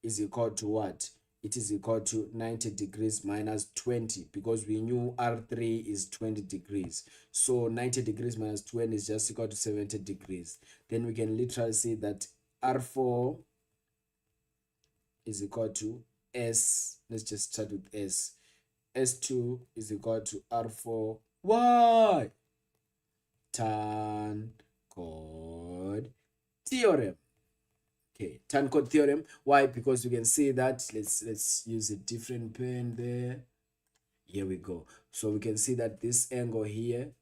is equal to what? It is equal to 90 degrees minus 20, because we knew R3 is 20 degrees. So 90 degrees minus 20 is just equal to 70 degrees. Then we can literally see that R4 is equal to S. Let's just start with S. S2 is equal to R4. Why? Tan chord theorem. Okay, tan chord theorem. Why? Because you can see that, let's use a different pen there. Here we go. So we can see that this angle here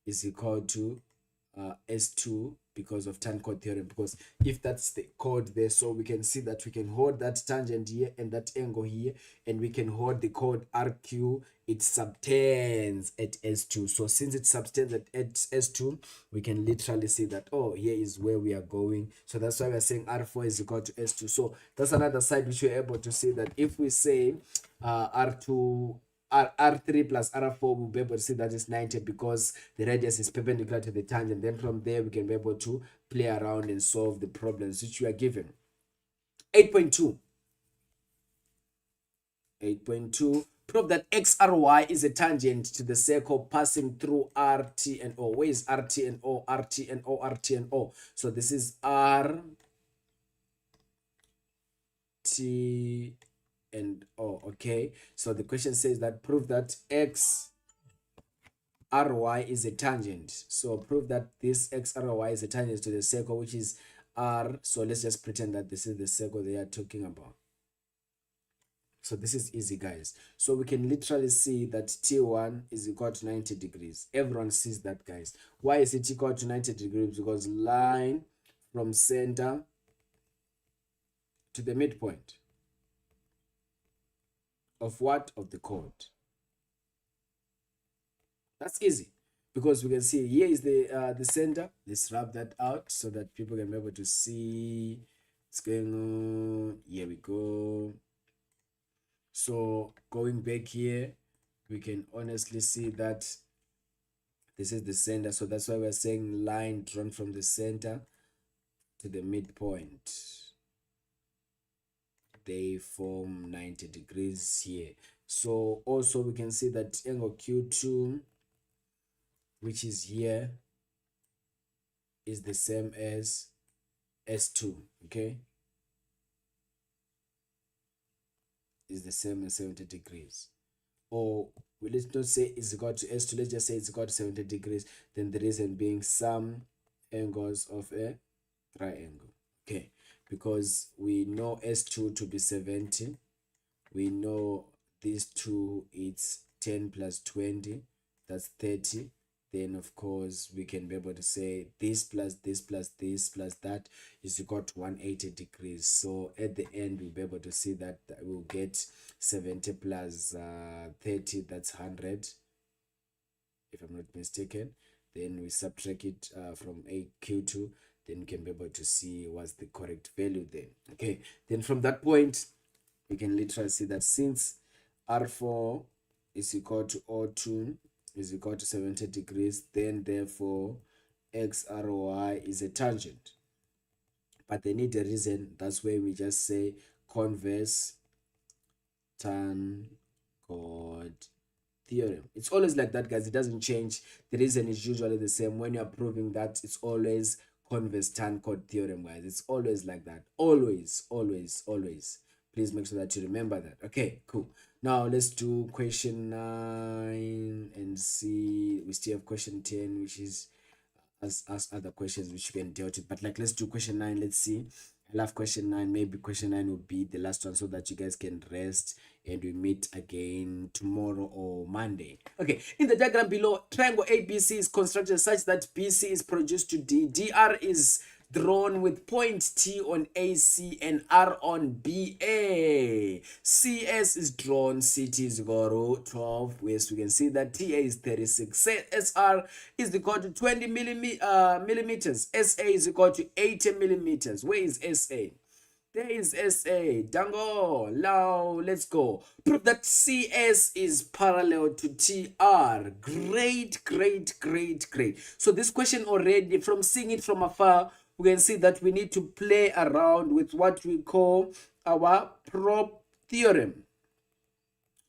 is equal to S2 because of tan chord theorem, because if that's the chord there, so we can see that we can hold that tangent here and that angle here, and we can hold the chord RQ. It subtends at S2. So since it subtends at S2, we can literally see that, oh, here is where we are going. So that's why we're saying R4 is equal to S2. So that's another side which we're able to see that if we say R2 R3 plus R4, we'll be able to see that it's 90 because the radius is perpendicular to the tangent. Then from there, we can be able to play around and solve the problems which we are given. 8.2. 8.2. Prove that XRY is a tangent to the circle passing through RT and O. Where is RT and O? RT and O, RT and O. So this is R, T, and O. Okay. So the question says that prove that X RY is a tangent. So prove that this XRY is a tangent to the circle, which is R. So let's just pretend that this is the circle they are talking about. So this is easy, guys. So we can literally see that T1 is equal to 90 degrees. Everyone sees that, guys. Why is it equal to 90 degrees? Because line from center to the midpoint of what? Of the chord. That's easy, because we can see here is the center. Let's rub that out so that people can be able to see what's going on. Here we go. So going back here, we can honestly see that this is the center. So that's why we're saying line drawn from the center to the midpoint. They form 90 degrees here. So also we can see that angle Q2, which is here, is the same as S2, okay? Is the same as 70 degrees. Or let's not say it's equal to S2, let's just say it's equal to 70 degrees. Then the reason being sum angles of a triangle, okay? Because we know S2 to be 70. We know these two, it's 10 plus 20, that's 30. Then of course we can be able to say this plus this plus this plus that is equal to 180 degrees. So at the end we'll be able to see that we'll get 70 plus 30, that's 100 if I'm not mistaken. Then we subtract it from AQ2, then we can be able to see what's the correct value there. Okay, then from that point we can literally see that since R4 is equal to O2 is equal to 70 degrees, then therefore XRY is a tangent. But they need a reason. That's where we just say converse tan chord theorem. It's always like that, guys. It doesn't change. The reason is usually the same. When you're proving that, it's always converse tan chord theorem, guys. It's always like that. Always, always, always. Please make sure that you remember that. Okay, cool. Now let's do question 9 and see. We still have question 10, which is as other questions which we can deal with. But like, let's do question 9. Let's see. I love question 9. Maybe question 9 will be the last one so that you guys can rest and we meet again tomorrow or Monday. Okay, in the diagram below, triangle ABC is constructed such that BC is produced to D. DR is drawn with point T on AC and R on BA. CS is drawn, CT is equal to 12. Yes, we can see that TA is 36. SR is equal to 20 millimeters. SA is equal to 80 millimeters. Where is SA? There is SA. Dango. Now, let's go. Prove that CS is parallel to TR. Great, great, great, great. So this question already, from seeing it from afar, we can see that we need to play around with what we call our prop theorem.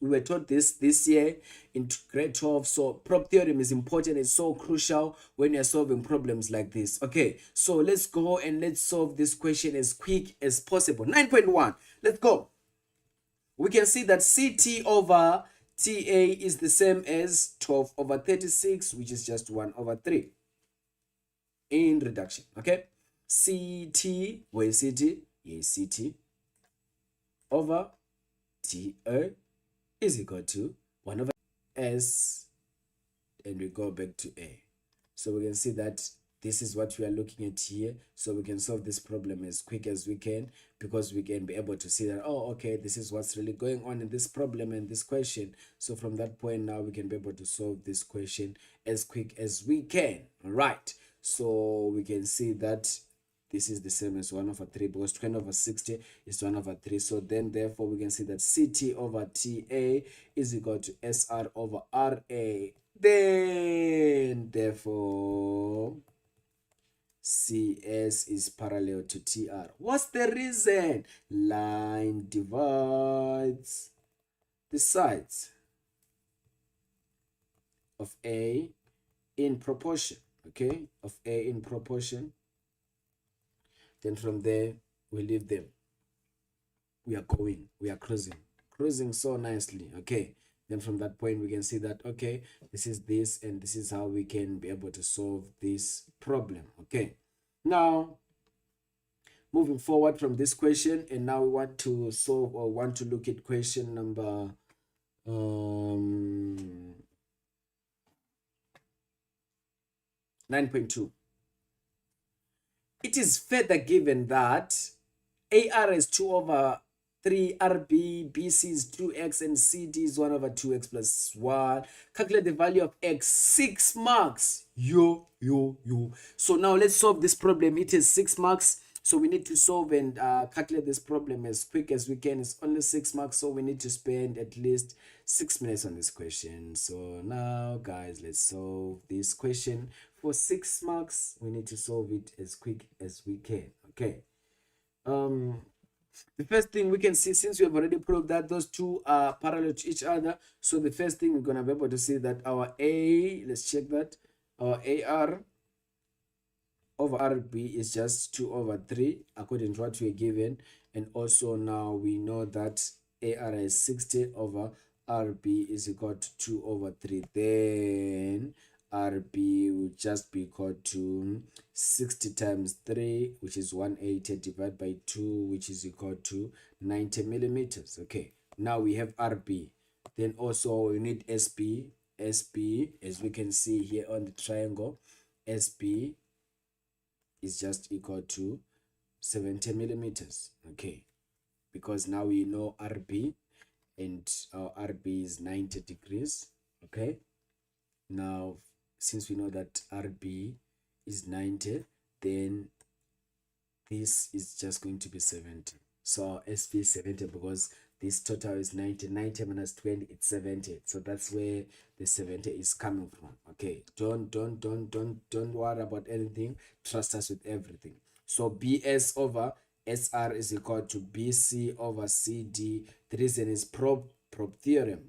We were taught this year in grade 12. So prop theorem is important. It's so crucial when you're solving problems like this. Okay, so let's go and let's solve this question as quick as possible. 9.1. Let's go. We can see that CT over TA is the same as 12 over 36, which is just 1 over 3 in reduction. Okay, CT, where is CT? Yes, CT over TA is equal to 1 over S, and we go back to A. So we can see that this is what we are looking at here. So we can solve this problem as quick as we can, because we can be able to see that, oh, okay, this is what's really going on in this problem and this question. So from that point now, we can be able to solve this question as quick as we can. All right. So we can see that this is the same as 1 over 3, because 20 over 60 is 1 over 3. So then, therefore, we can see that CT over TA is equal to SR over RA. Then, therefore, CS is parallel to TR. What's the reason? Line divides the sides of A in proportion. Okay, of A in proportion. Then from there, we leave them. We are going, we are cruising so nicely. Okay, then from that point, we can see that, okay, this is this, and this is how we can be able to solve this problem. Okay, now moving forward from this question, and now we want to solve, or want to look at question number 9.2. It is further given that AR is 2 over 3, RB, BC is 2x, and CD is 1 over 2x plus 1. Calculate the value of x. 6 marks. Yo. So now let's solve this problem. It is 6 marks. So we need to solve and calculate this problem as quick as we can. It's only 6 marks, so we need to spend at least 6 minutes on this question. So now, guys, let's solve this question. For 6 marks, we need to solve it as quick as we can. Okay. The first thing we can see, since we have already proved that those two are parallel to each other, so the first thing we're going to be able to see that our A, let's check that, our AR over RB is just 2 over 3 according to what we are given. And also now we know that AR is 60 over RB is equal to 2 over 3. Then RB will just be equal to 60 times 3, which is 180, divided by 2, which is equal to 90 millimeters. Okay, now we have RB. Then also we need SB. SB, as we can see here on the triangle, SB is just equal to 70 millimeters. Okay, because now we know RB, and our RB is 90 degrees. Okay, now since we know that RB is 90, then this is just going to be 70. So SB is 70 because this total is 90. 90 minus 20, it's 70. So that's where the 70 is coming from. Okay, don't worry about anything. Trust us with everything. So BS over SR is equal to BC over CD. The reason is prop theorem.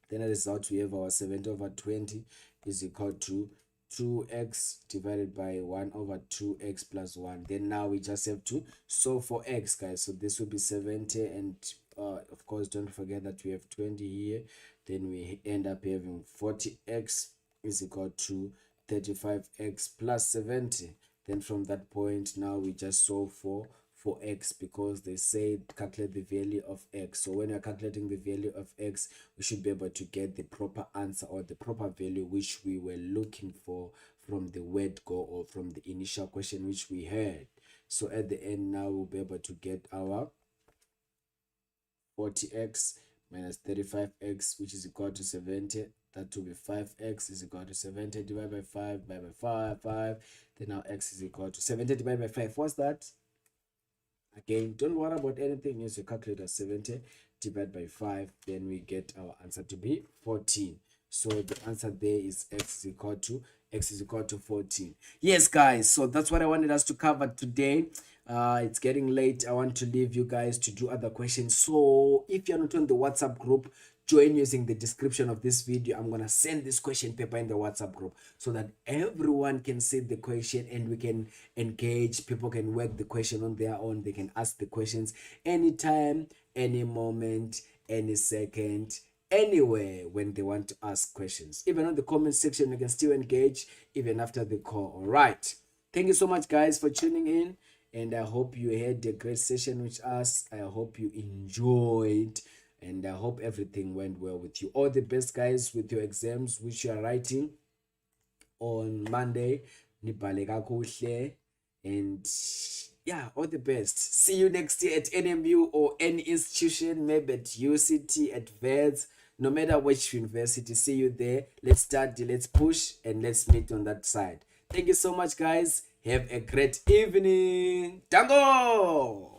Then as a result, we have our 70 over 20 is equal to 2x divided by 1 over 2x plus 1. Then now we just have to solve for x, guys. So this will be 70, and of course, don't forget that we have 20 here. Then we end up having 40x is equal to 35x plus 70. Then from that point, now we just solve for x, because they say calculate the value of x. So when you're calculating the value of x, we should be able to get the proper answer, or the proper value which we were looking for from the word go, or from the initial question which we had. So at the end, now we'll be able to get our 40x minus 35x, which is equal to 70. That will be 5x is equal to 70 divided by 5 by 5. Then now x is equal to 70 divided by 5. What's that? Again, don't worry about anything. Use your calculator. 70 divided by 5. Then we get our answer to be 14. So the answer there is x is equal to 14. Yes, guys. So that's what I wanted us to cover today. It's getting late. I want to leave you guys to do other questions. So if you're not on the WhatsApp group, join using the description of this video. I'm gonna send this question paper in the WhatsApp group so that everyone can see the question and we can engage. People can work the question on their own. They can ask the questions anytime, any moment, any second, anywhere when they want to ask questions. Even on the comment section, you can still engage even after the call. All right. Thank you so much, guys, for tuning in. And I hope you had a great session with us. I hope you enjoyed. And I hope everything went well with you. All the best, guys, with your exams which you are writing on Monday. And yeah, all the best. See you next year at NMU or any institution, maybe at UCT, at VEDS, no matter which university. See you there. Let's study, let's push, and let's meet on that side. Thank you so much, guys. Have a great evening. Tango!